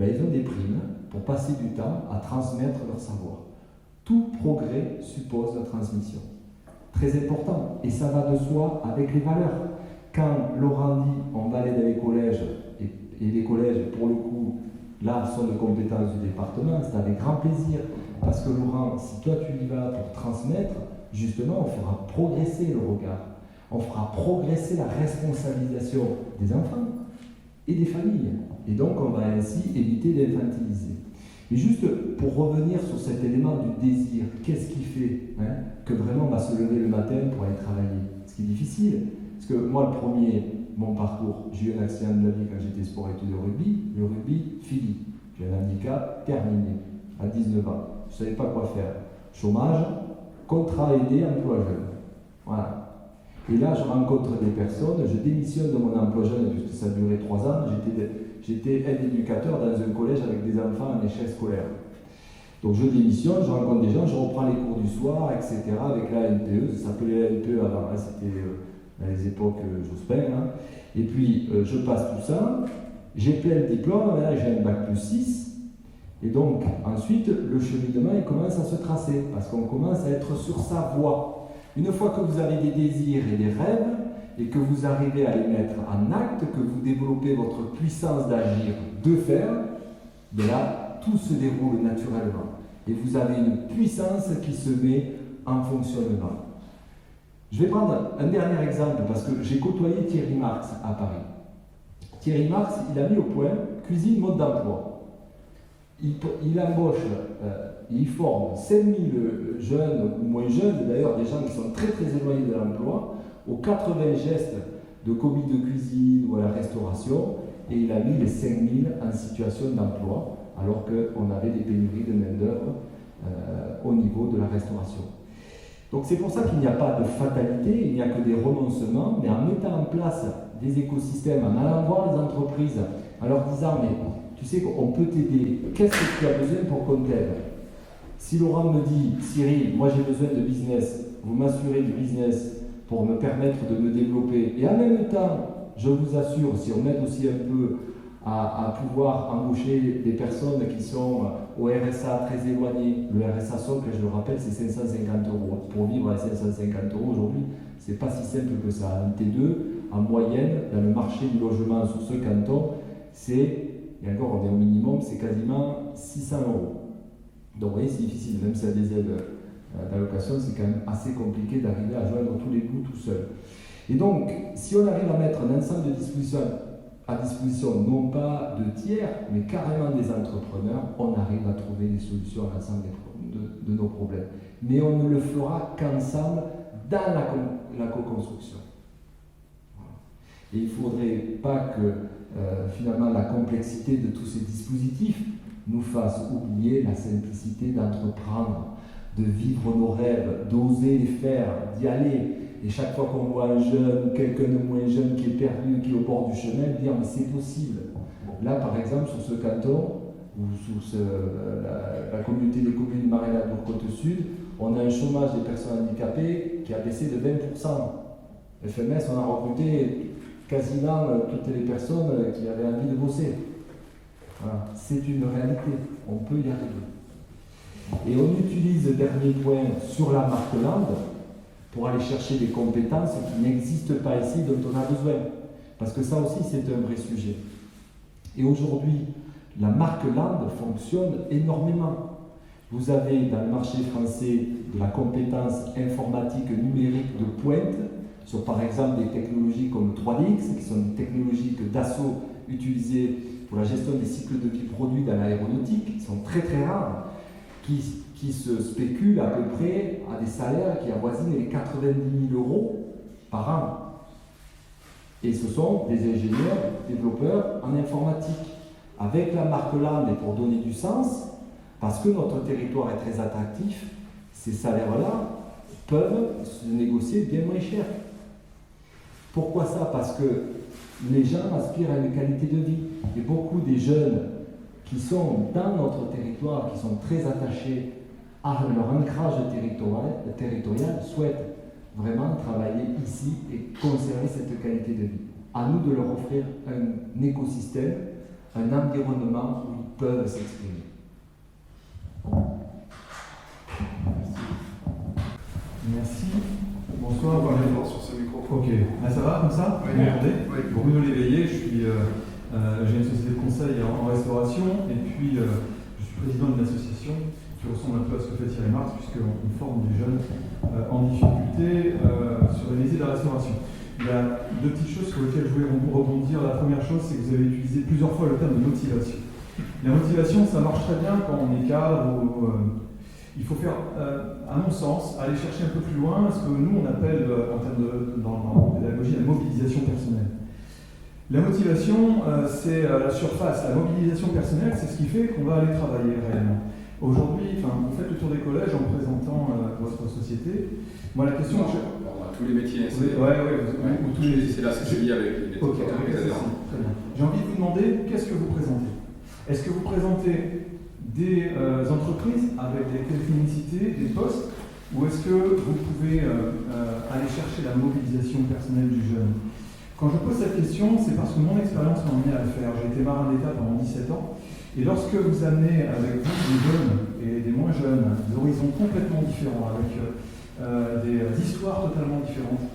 ils ont des primes pour passer du temps à transmettre leur savoir. Tout progrès suppose la transmission. Très important. Et ça va de soi avec les valeurs. Quand Laurent dit on va aller dans les collèges, et les collèges, pour le coup, là, sont de compétences du département, c'est avec grand plaisir. Parce que Laurent, si toi tu y vas pour transmettre, justement, on fera progresser le regard. On fera progresser la responsabilisation des enfants et des familles. Et donc, on va ainsi éviter d'infantiliser. Mais juste pour revenir sur cet élément du désir, qu'est-ce qui fait que vraiment on va se lever le matin pour aller travailler? Ce qui est difficile. Parce que moi, le premier, mon parcours, j'ai eu un accident de la vie quand j'étais sport-études de rugby. Le rugby, fini. J'ai un handicap terminé à 19 ans. Je ne savais pas quoi faire. Chômage, contrat aidé, emploi jeune. Voilà. Et là, je rencontre des personnes, je démissionne de mon emploi jeune puisque ça a duré 3 ans. J'étais aide éducateur dans un collège avec des enfants en échec scolaire. Donc je démissionne, je rencontre des gens, je reprends les cours du soir, etc. avec la NPE. Ça s'appelait la NPE avant, c'était dans les époques Jospin. Et puis je passe tout ça, j'ai plein de diplômes, là j'ai un bac +6. Et donc ensuite, le cheminement il commence à se tracer parce qu'on commence à être sur sa voie. Une fois que vous avez des désirs et des rêves, et que vous arrivez à les mettre en acte, que vous développez votre puissance d'agir, de faire, là, tout se déroule naturellement. Et vous avez une puissance qui se met en fonctionnement. Je vais prendre un dernier exemple, parce que j'ai côtoyé Thierry Marx à Paris. Thierry Marx, il a mis au point cuisine mode d'emploi. Il embauche, il forme 5000 jeunes ou moins jeunes, d'ailleurs des gens qui sont très très éloignés de l'emploi, aux 80 gestes de commis de cuisine ou à la restauration, et il a mis les 5000 en situation d'emploi, alors qu'on avait des pénuries de main-d'œuvre au niveau de la restauration. Donc c'est pour ça qu'il n'y a pas de fatalité, il n'y a que des renoncements, mais en mettant en place des écosystèmes, en allant voir les entreprises, en leur disant, mais tu sais qu'on peut t'aider, qu'est-ce que tu as besoin pour qu'on t'aide? Si Laurent me dit, Cyril, moi j'ai besoin de business, vous m'assurez du business pour me permettre de me développer, et en même temps, je vous assure, si on m'aide aussi un peu à pouvoir embaucher des personnes qui sont au RSA très éloignées, le RSA SOC, je le rappelle, c'est 550 €. Pour vivre à 550 € aujourd'hui, c'est pas si simple que ça. Un T2, en moyenne, dans le marché du logement sur ce canton, et encore on est au minimum, c'est quasiment 600 €. Donc vous voyez, c'est difficile, même s'il y a des aides d'allocation, c'est quand même assez compliqué d'arriver à joindre tous les bouts tout seul. Et donc, si on arrive à mettre un ensemble de dispositions à disposition, non pas de tiers, mais carrément des entrepreneurs, on arrive à trouver des solutions à l'ensemble de nos problèmes. Mais on ne le fera qu'ensemble dans la co-construction. Voilà. Et il ne faudrait pas que finalement la complexité de tous ces dispositifs nous fasse oublier la simplicité d'entreprendre, de vivre nos rêves, d'oser les faire, d'y aller. Et chaque fois qu'on voit un jeune, quelqu'un de moins jeune qui est perdu, qui est au bord du chemin, dire mais c'est possible. Là, par exemple, sur ce canton, ou sur la communauté des communes Marais-Ladour-Côte-Sud, on a un chômage des personnes handicapées qui a baissé de 20%. FMS, on a recruté quasiment toutes les personnes qui avaient envie de bosser. Voilà. C'est une réalité, on peut y arriver. Et on utilise le dernier point sur la marque Land pour aller chercher des compétences qui n'existent pas ici, dont on a besoin. Parce que ça aussi, c'est un vrai sujet. Et aujourd'hui, la marque Land fonctionne énormément. Vous avez dans le marché français de la compétence informatique numérique de pointe, sur par exemple des technologies comme 3DX, qui sont des technologies que Dassault utilisait pour la gestion des cycles de vie produits dans l'aéronautique, qui sont très très rares, qui se spéculent à peu près à des salaires qui avoisinent les 90 000 € par an. Et ce sont des ingénieurs, développeurs en informatique. Avec la marque Land, et pour donner du sens, parce que notre territoire est très attractif, ces salaires-là peuvent se négocier bien moins cher. Pourquoi ça? Parce que les gens aspirent à une qualité de vie. Et beaucoup des jeunes qui sont dans notre territoire, qui sont très attachés à leur ancrage territorial, souhaitent vraiment travailler ici et conserver cette qualité de vie. À nous de leur offrir un écosystème, un environnement où ils peuvent s'exprimer. Merci. Bonsoir. On va aller voir sur ce micro. Ok. Ah, ça va comme ça? Oui. Vous m'entendez? Oui. Bruno Léveillé, j'ai une société de conseil en restauration et puis je suis président d'une association qui ressemble un peu à ce que fait Thierry Marx puisqu'on forme des jeunes en difficulté sur les métiers de la restauration. Il y a deux petites choses sur lesquelles je voulais rebondir. La première chose, c'est que vous avez utilisé plusieurs fois le terme de motivation. La motivation, ça marche très bien quand on est cadre ou il faut faire, à mon sens, aller chercher un peu plus loin ce que nous on appelle en termes dans la pédagogie la mobilisation personnelle. La motivation, c'est la surface. La mobilisation personnelle, c'est ce qui fait qu'on va aller travailler réellement. Aujourd'hui, vous faites le tour des collèges en présentant votre société. Moi, la question... On a tous les métiers. C'est là ce que je dis avec les métiers. Okay, très bien. J'ai envie de vous demander, qu'est-ce que vous présentez? Est-ce que vous présentez des entreprises avec des technicités, des postes, ou est-ce que vous pouvez aller chercher la mobilisation personnelle du jeune? Quand je pose cette question, c'est parce que mon expérience m'a amené à le faire. J'ai été marin d'État pendant 17 ans, et lorsque vous amenez avec vous des jeunes et des moins jeunes, d'horizons complètement différents, avec des histoires totalement différentes,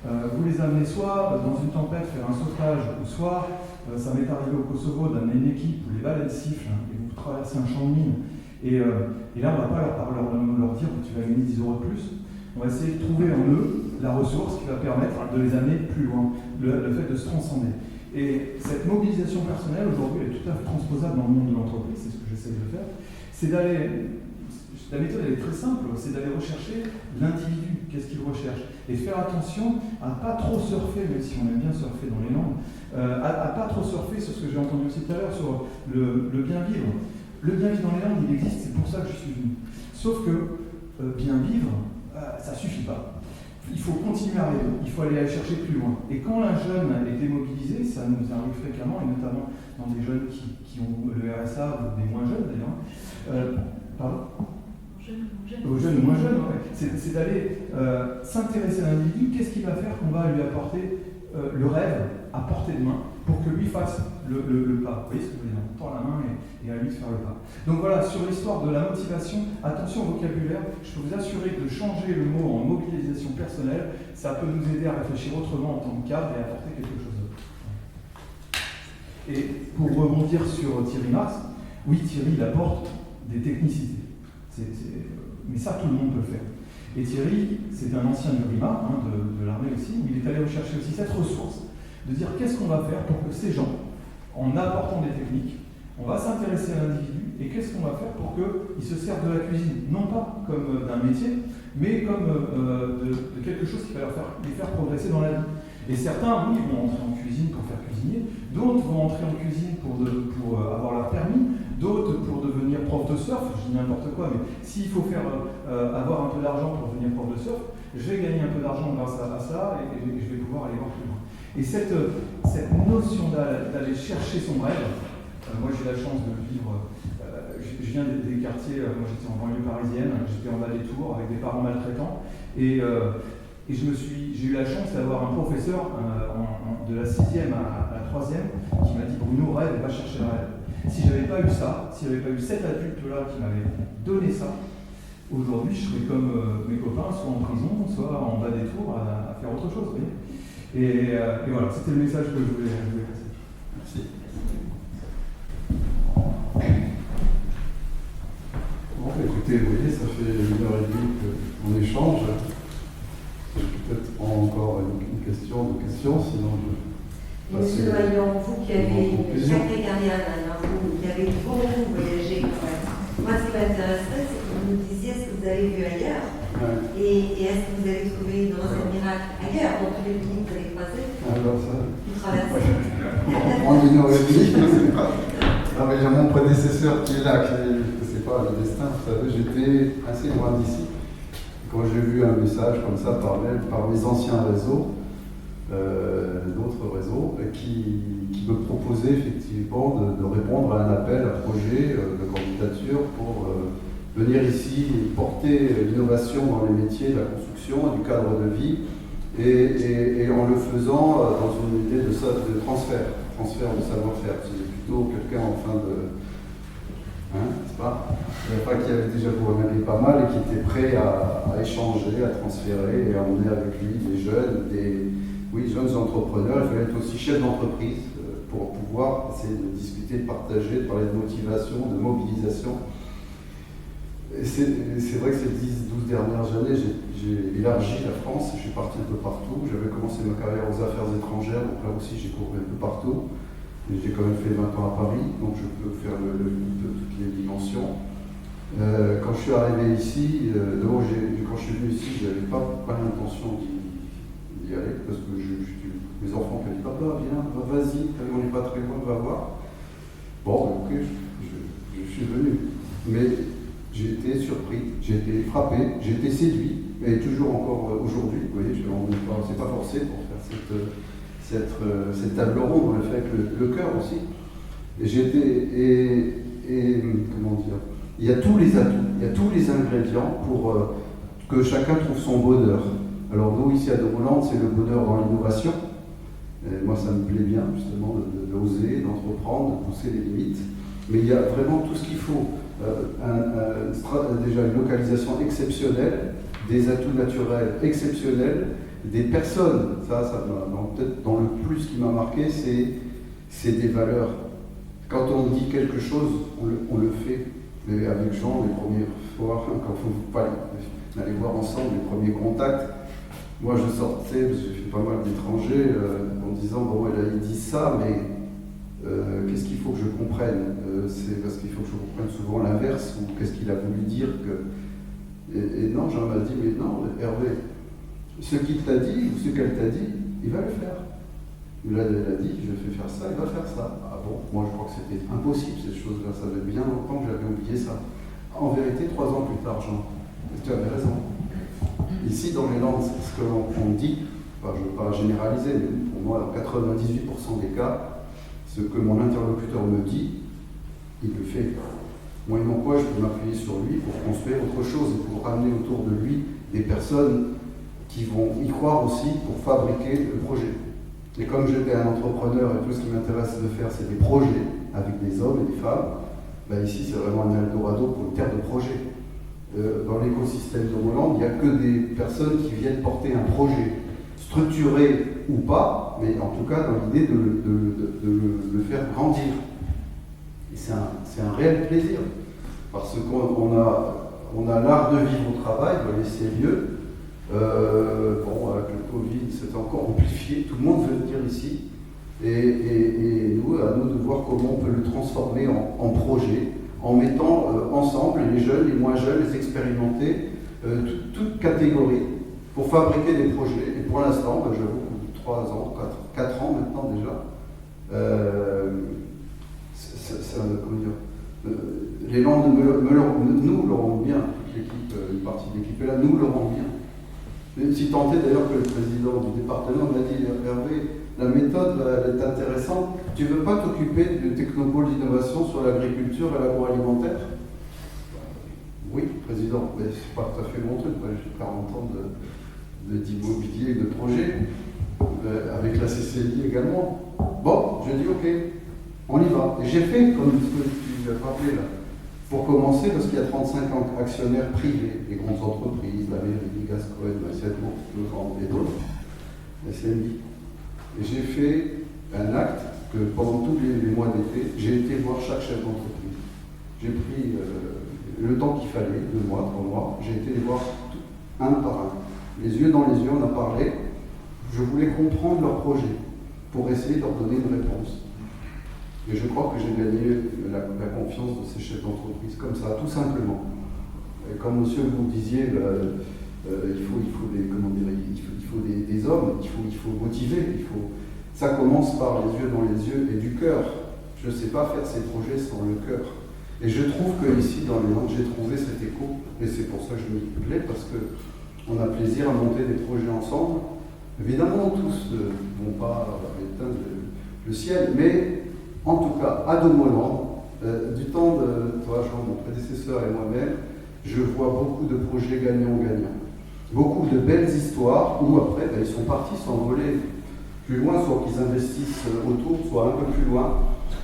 vous les amenez soit dans une tempête faire un sauvetage, ou soit, ça m'est arrivé au Kosovo d'amener une équipe où les balles sifflent et vous traversez un champ de mine. Et là, on ne va pas leur dire que tu vas gagner 10 € de plus. On va essayer de trouver en eux la ressource qui va permettre de les amener plus loin, le fait de se transcender. Et cette mobilisation personnelle, aujourd'hui, elle est tout à fait transposable dans le monde de l'entreprise, c'est ce que j'essaie de faire. C'est d'aller... La méthode elle est très simple, c'est d'aller rechercher l'individu, qu'est-ce qu'il recherche, et faire attention à ne pas trop surfer, même si on aime bien surfer dans les langues, à ne pas trop surfer sur ce que j'ai entendu aussi tout à l'heure, sur le bien vivre. Le bien vivre dans les langues, il existe, c'est pour ça que je suis venu. Sauf que bien vivre, ça ne suffit pas. Il faut continuer à rêver, il faut aller chercher plus loin. Et quand un jeune est démobilisé, ça nous arrive fréquemment, et notamment dans des jeunes qui ont le RSA, ou des moins jeunes d'ailleurs. Pardon ? Aux jeunes ou moins jeunes, ouais. C'est d'aller s'intéresser à l'individu, qu'est-ce qu'il va faire qu'on va lui apporter le rêve à portée de main pour que lui fasse le pas. Vous voyez ce que je veux dire? On tend la main et à lui de faire le pas. Donc voilà, sur l'histoire de la motivation, attention au vocabulaire, je peux vous assurer que de changer le mot en mobilisation personnelle, ça peut nous aider à réfléchir autrement en tant que cadre et à apporter quelque chose d'autre. Et pour rebondir sur Thierry Marx, oui, Thierry, il apporte des technicités. Mais ça, tout le monde peut le faire. Et Thierry, c'est un ancien du RIMA, de l'armée aussi, où il est allé rechercher aussi cette ressource, de dire qu'est-ce qu'on va faire pour que ces gens, en apportant des techniques, on va s'intéresser à l'individu, et qu'est-ce qu'on va faire pour qu'ils se servent de la cuisine, non pas comme d'un métier, mais comme de quelque chose qui va les faire progresser dans la vie. Et certains, oui, vont entrer en cuisine pour faire cuisinier, d'autres vont entrer en cuisine pour avoir leur permis, d'autres pour devenir prof de surf, je dis n'importe quoi, mais s'il faut avoir un peu d'argent pour devenir prof de surf, je vais gagner un peu d'argent grâce à ça et je vais pouvoir aller voir plus loin. Et cette notion d'aller chercher son rêve, moi j'ai la chance de vivre, je viens des quartiers, moi j'étais en banlieue parisienne, j'étais en Val des Tours avec des parents maltraitants, et j'ai eu la chance d'avoir un professeur de la 6e à la 3e qui m'a dit Bruno, rêve, va chercher le rêve. Si j'avais pas eu ça, si j'avais pas eu cet adulte-là qui m'avait donné ça, aujourd'hui je serais comme mes copains, soit en prison, soit en Val des Tours à faire autre chose. Vous voyez. Et voilà, c'était le message que je voulais passer. Merci. Bon, écoutez, vous voyez, ça fait 1h30 qu'on échange. J'ai peut-être encore une question, sinon je... Monsieur Noyon, vous qui avez une sacrée carrière derrière vous, qui avez beaucoup voyagé quand même. Moi, ce qui m'intéresserait, c'est que vous nous disiez ce que vous avez vu ailleurs. Ouais. Et est-ce que vous avez trouvé une recette miracle ailleurs, dans tous les pays que vous avez croisés? Alors ça... Vous traversez. En 1h30, non mais j'ai mon prédécesseur qui est là, c'est pas le destin, vous savez, j'étais assez loin d'ici. Quand j'ai vu un message comme ça par mail, par mes anciens réseaux, d'autres réseaux, qui me proposaient effectivement de répondre à un appel, à projet de candidature pour venir ici et porter l'innovation dans les métiers de la construction et du cadre de vie, et en le faisant dans une idée de transfert de savoir-faire. C'est plutôt quelqu'un en fin de... n'est-ce pas? Qui avait déjà gouverné pas mal et qui était prêt à échanger, à transférer et à emmener avec lui des jeunes, jeunes entrepreneurs. Il fallait être aussi chef d'entreprise pour pouvoir essayer de discuter, de partager, de parler de motivation, de mobilisation. Et c'est vrai que ces 10-12 dernières années, j'ai élargi la France, je suis parti un peu partout. J'avais commencé ma carrière aux affaires étrangères, donc là aussi j'ai couru un peu partout. Mais j'ai quand même fait 20 ans à Paris, donc je peux faire le de toutes les dimensions. Quand je suis arrivé ici, quand je suis venu ici, je n'avais pas l'intention d'y aller, parce que mes enfants m'ont dit Papa, viens, vas-y, on n'est pas très loin, va voir. Bon, ok, je suis venu. Mais j'ai été surpris, j'ai été frappé, j'ai été séduit, et toujours encore aujourd'hui, vous voyez, c'est pas forcé pour faire cette table ronde, on l'a fait avec le cœur aussi. Et comment dire, il y a tous les atouts, il y a tous les ingrédients pour que chacun trouve son bonheur. Alors nous, ici à Domoland, c'est le bonheur dans l'innovation. Et moi, ça me plaît bien, justement, d'oser, d'entreprendre, de pousser les limites. Mais il y a vraiment tout ce qu'il faut. Déjà une localisation exceptionnelle, des atouts naturels exceptionnels, des personnes, peut-être dans le plus qui m'a marqué, c'est des valeurs. Quand on dit quelque chose, on le fait. Mais avec Jean, les premières fois, quand vous allez voir ensemble les premiers contacts, moi je sortais, parce que j'ai fait pas mal d'étrangers, en disant, bon, il dit ça, mais qu'est-ce qu'il faut que je comprenne? C'est parce qu'il faut que je comprenne souvent l'inverse, ou qu'est-ce qu'il a voulu dire que... Et non, Jean m'a dit, mais non, Hervé, ce qu'il t'a dit, ou ce qu'elle t'a dit, il va le faire. Elle a dit, je vais faire ça, il va faire ça. Ah bon, moi je crois que c'était impossible cette chose-là, ça fait bien longtemps que j'avais oublié ça. En vérité, 3 ans plus tard, Jean, tu avais raison. Ici, dans les Landes, ce que l'on dit, enfin, je ne veux pas généraliser, mais pour moi, dans 98% des cas, ce que mon interlocuteur me dit, il le fait. Moyennant quoi, je peux m'appuyer sur lui pour construire autre chose et pour ramener autour de lui des personnes qui vont y croire aussi pour fabriquer le projet. Et comme j'étais un entrepreneur et tout ce qui m'intéresse de faire, c'est des projets avec des hommes et des femmes, ben ici c'est vraiment un Eldorado pour une terre de projet. Dans l'écosystème de Domoland, il n'y a que des personnes qui viennent porter un projet, structuré ou pas, mais en tout cas dans l'idée de le faire grandir. Et c'est un réel plaisir, parce qu'on a l'art de vivre au travail, c'est mieux. Avec le Covid, c'est encore amplifié, tout le monde veut venir ici, et nous, à nous de voir comment on peut le transformer en projet, en mettant ensemble les jeunes, les moins jeunes, les expérimentés, toutes catégories, pour fabriquer des projets. Et pour l'instant, j'avoue que 3 ans, 4 ans maintenant déjà, Les Landes nous le rendent bien, toute l'équipe, une partie de l'équipe est là, nous le rendent bien. Mais si tant est d'ailleurs que le président du département m'a dit, Hervé, la méthode elle est intéressante, tu ne veux pas t'occuper de technopôle d'innovation sur l'agriculture et l'agroalimentaire? Oui, président, mais ce n'est pas tout à fait mon truc, j'ai 40 ans d'immobilier et de projet, avec la CCI également. Bon, je dis ok, on y va. Et j'ai fait comme ce que tu as rappelé là. Pour commencer, parce qu'il y a 35 actionnaires privés, les grandes entreprises, la mairie, Gascogne, Massiacourt, Le Grand et d'autres, la CMI. Et j'ai fait un acte que pendant tous les mois d'été, j'ai été voir chaque chef d'entreprise. J'ai pris le temps qu'il fallait, 2 mois, 3 mois, j'ai été les voir un par un. Les yeux dans les yeux, on a parlé. Je voulais comprendre leur projet pour essayer de leur donner une réponse. Et je crois que j'ai gagné la confiance de ces chefs d'entreprise, comme ça, tout simplement. Et comme monsieur, vous disiez, il faut des hommes, il faut motiver. Ça commence par les yeux dans les yeux et du cœur. Je ne sais pas faire ces projets sans le cœur. Et je trouve qu'ici, dans les Landes, j'ai trouvé cet écho. Et c'est pour ça que je m'y plais, parce qu'on a plaisir à monter des projets ensemble. Évidemment, tous ne vont pas éteindre le ciel, mais en tout cas, à Domoland, du temps de toi, Jean, mon prédécesseur et moi-même, je vois beaucoup de projets gagnants-gagnants. Beaucoup de belles histoires où après, ils sont partis s'envoler plus loin, soit qu'ils investissent autour, soit un peu plus loin.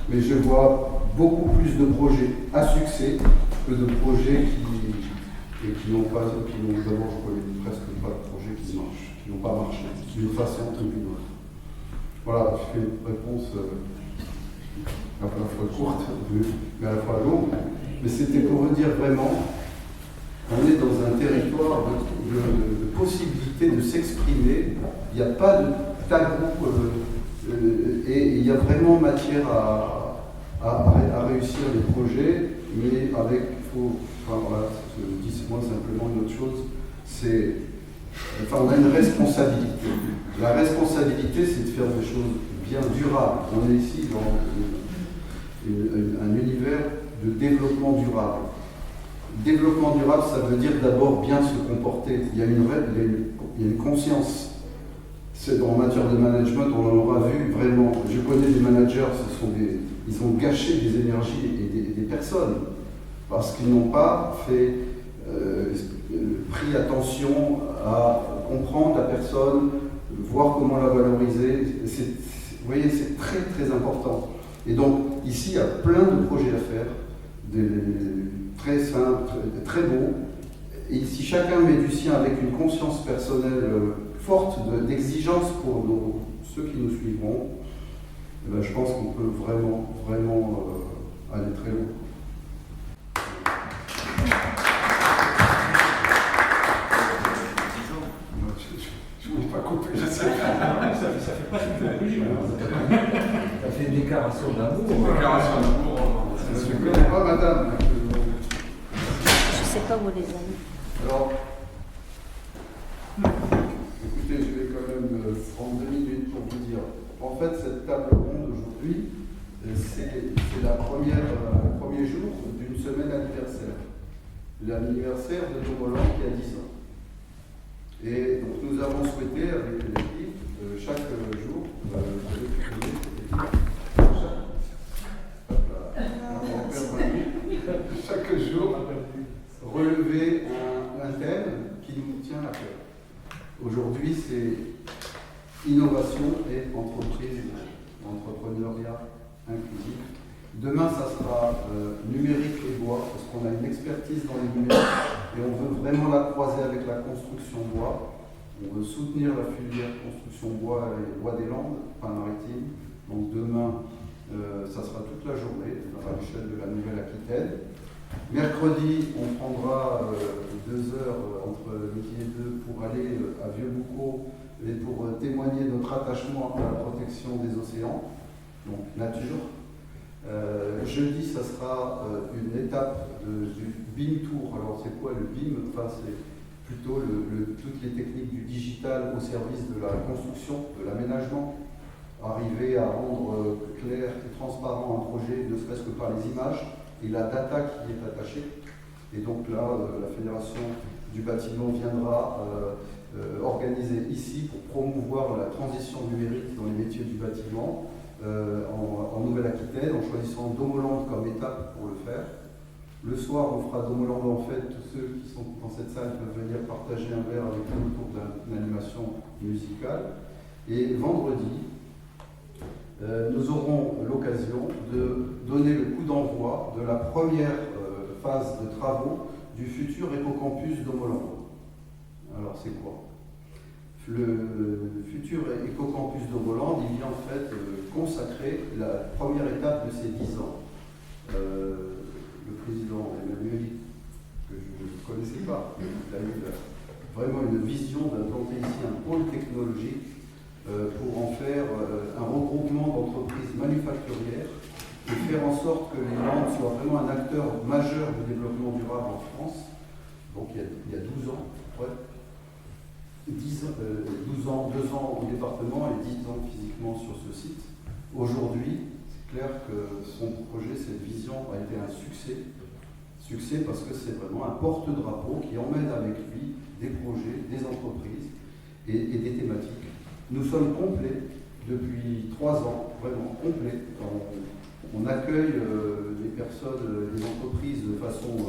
Mais je vois beaucoup plus de projets à succès que de projets qui n'ont pas, d'abord je connais presque pas de projets qui marchent, qui n'ont pas marché, d'une façon ou d'une autre. Voilà, je fais une réponse à la fois courte, mais à la fois longue. Mais c'était pour vous dire vraiment, on est dans un territoire de possibilité de s'exprimer. Il n'y a pas de tabou et il y a vraiment matière à réussir les projets, mais avec, voilà, je dis moi simplement une autre chose, on a une responsabilité. La responsabilité, c'est de faire des choses bien durables. On est ici dans un univers de développement durable. Développement durable, ça veut dire d'abord bien se comporter. Il y a une conscience. En matière de management, on en aura vu vraiment. Je connais des managers, ils ont gâché des énergies et des personnes parce qu'ils n'ont pas pris attention à comprendre la personne, voir comment la valoriser. Vous voyez, c'est très très important. Et donc, ici, il y a plein de projets à faire, très simples, très beaux. Et si chacun met du sien avec une conscience personnelle forte d'exigence pour ceux qui nous suivront, je pense qu'on peut vraiment aller très loin. Je ne voulais pas couper, je sais. Ça fait pas une conclusion. Ça fait une déclaration d'amour. Déclaration d'amour. Je ne connais pas madame. Je ne sais pas où les amis. Alors, écoutez, je vais quand même prendre 2 minutes pour vous dire. En fait, cette table ronde aujourd'hui, c'est le premier jour d'une semaine anniversaire. L'anniversaire de Domoland qui a 10 ans. Et donc nous avons souhaité avec l'équipe, chaque jour, chaque jour, relever un thème qui nous tient à cœur. Aujourd'hui, c'est innovation et entrepreneuriat inclusif. Demain, ça sera numérique et bois, parce qu'on a une expertise dans les numériques et on veut vraiment la croiser avec la construction bois. On veut soutenir la filière construction bois et bois des Landes, pas maritime. Donc demain, ça sera toute la journée à l'échelle de la Nouvelle-Aquitaine. Mercredi, on prendra 2 heures entre midi et 2 pour aller à Vieux-Boucau et pour témoigner notre attachement à la protection des océans, donc nature. Jeudi, ça sera une étape du BIM Tour. Alors, c'est quoi le BIM? Enfin, c'est plutôt toutes les techniques du digital au service de la construction, de l'aménagement. Arriver à rendre clair et transparent un projet, ne serait-ce que par les images. et la data qui y est attachée. Et donc là, la Fédération du bâtiment viendra organiser ici pour promouvoir la transition numérique dans les métiers du bâtiment en Nouvelle-Aquitaine, en choisissant Domoland comme étape pour le faire. Le soir, on fera Domoland en fait. Tous ceux qui sont dans cette salle peuvent venir partager un verre avec nous autour d'une animation musicale. Et vendredi, nous aurons l'occasion de donner le coup d'envoi de la première phase de travaux du futur écocampus Domoland. Alors c'est quoi? Le futur écocampus Domoland, il vient en fait consacrer la première étape de ces 10 ans. Le président Emmanuel, que je ne connaissais pas, il a eu vraiment une vision d'implanter ici un pôle technologique pour en faire un regroupement d'entreprises manufacturières et faire en sorte que les Landes soient vraiment un acteur majeur du développement durable en France. Donc il y a 12 ans, ouais. 12 ans, 2 ans au département et 10 ans physiquement sur ce site. Aujourd'hui, c'est clair que son projet, cette vision a été un succès. Succès parce que c'est vraiment un porte-drapeau qui emmène avec lui des projets, des entreprises et des thématiques. Nous sommes complets depuis 3 ans, vraiment complets. On accueille les personnes, les entreprises de façon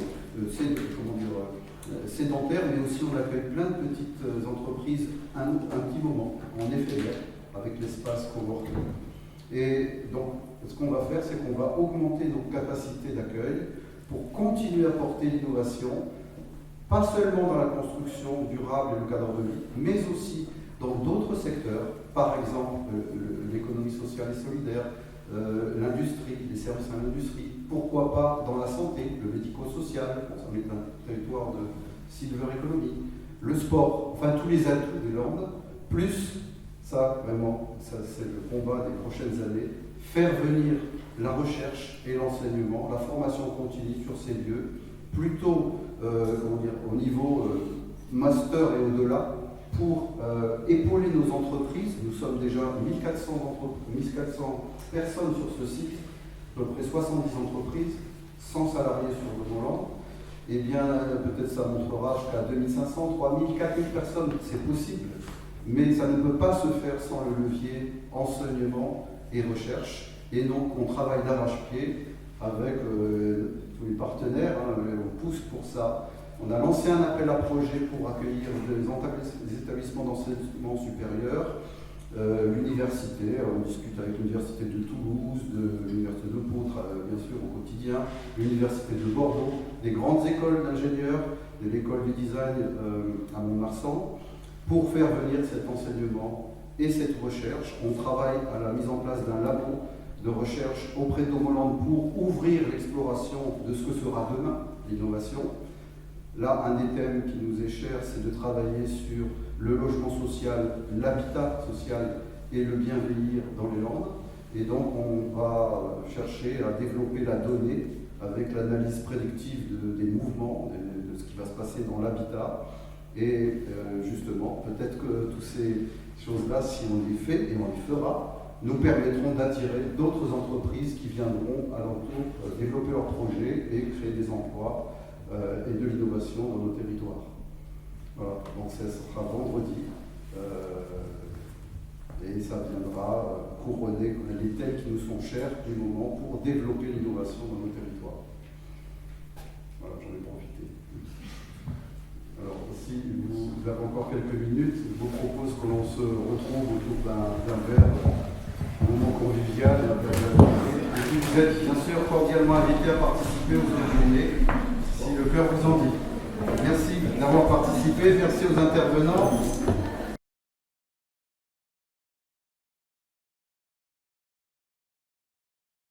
sédentaire, mais aussi on accueille plein de petites entreprises un petit moment, en éphémère, avec l'espace coworking. Et donc, ce qu'on va faire, c'est qu'on va augmenter nos capacités d'accueil pour continuer à porter l'innovation, pas seulement dans la construction durable et le cadre de vie, mais aussi dans d'autres secteurs, par exemple l'économie sociale et solidaire, l'industrie, les services à l'industrie, pourquoi pas dans la santé, le médico-social, on est un territoire de silver economy, le sport, enfin tous les atouts des Landes, plus ça vraiment, ça c'est le combat des prochaines années, faire venir la recherche et l'enseignement, la formation continue sur ces lieux, plutôt au niveau master et au-delà, pour épauler nos entreprises. Nous sommes déjà 1400 personnes sur ce site, à peu près 70 entreprises, 100 salariés sur Domoland. Eh bien, peut-être ça montrera jusqu'à 2500, 3000, 4000 personnes, c'est possible. Mais ça ne peut pas se faire sans le levier enseignement et recherche. Et donc, on travaille d'arrache-pied avec tous les partenaires, on pousse pour ça. On a lancé un appel à projet pour accueillir des établissements d'enseignement supérieur, l'université, on discute avec l'université de Toulouse, l'université de Pau, bien sûr au quotidien, l'université de Bordeaux, des grandes écoles d'ingénieurs, de l'école du design à Mont-Marsan, pour faire venir cet enseignement et cette recherche. On travaille à la mise en place d'un labo de recherche auprès de Domoland pour ouvrir l'exploration de ce que sera demain l'innovation. Là, un des thèmes qui nous est cher, c'est de travailler sur le logement social, l'habitat social et le bien vieillir dans les Landes. Et donc, on va chercher à développer la donnée avec l'analyse prédictive des mouvements, de ce qui va se passer dans l'habitat. Et justement, peut-être que toutes ces choses-là, si on les fait, et on les fera, nous permettront d'attirer d'autres entreprises qui viendront à l'entour développer leurs projets et créer des emplois et de l'innovation dans nos territoires. Voilà, donc ça sera vendredi et ça viendra couronner les thèmes qui nous sont chers du moment pour développer l'innovation dans nos territoires. Voilà, j'en ai profité. Alors, si vous avez encore quelques minutes, je vous propose que l'on se retrouve autour d'un verre, un moment convivial. Vous êtes bien sûr cordialement invités à participer aux déjeuners, si le cœur vous en dit. Merci d'avoir participé, merci aux intervenants.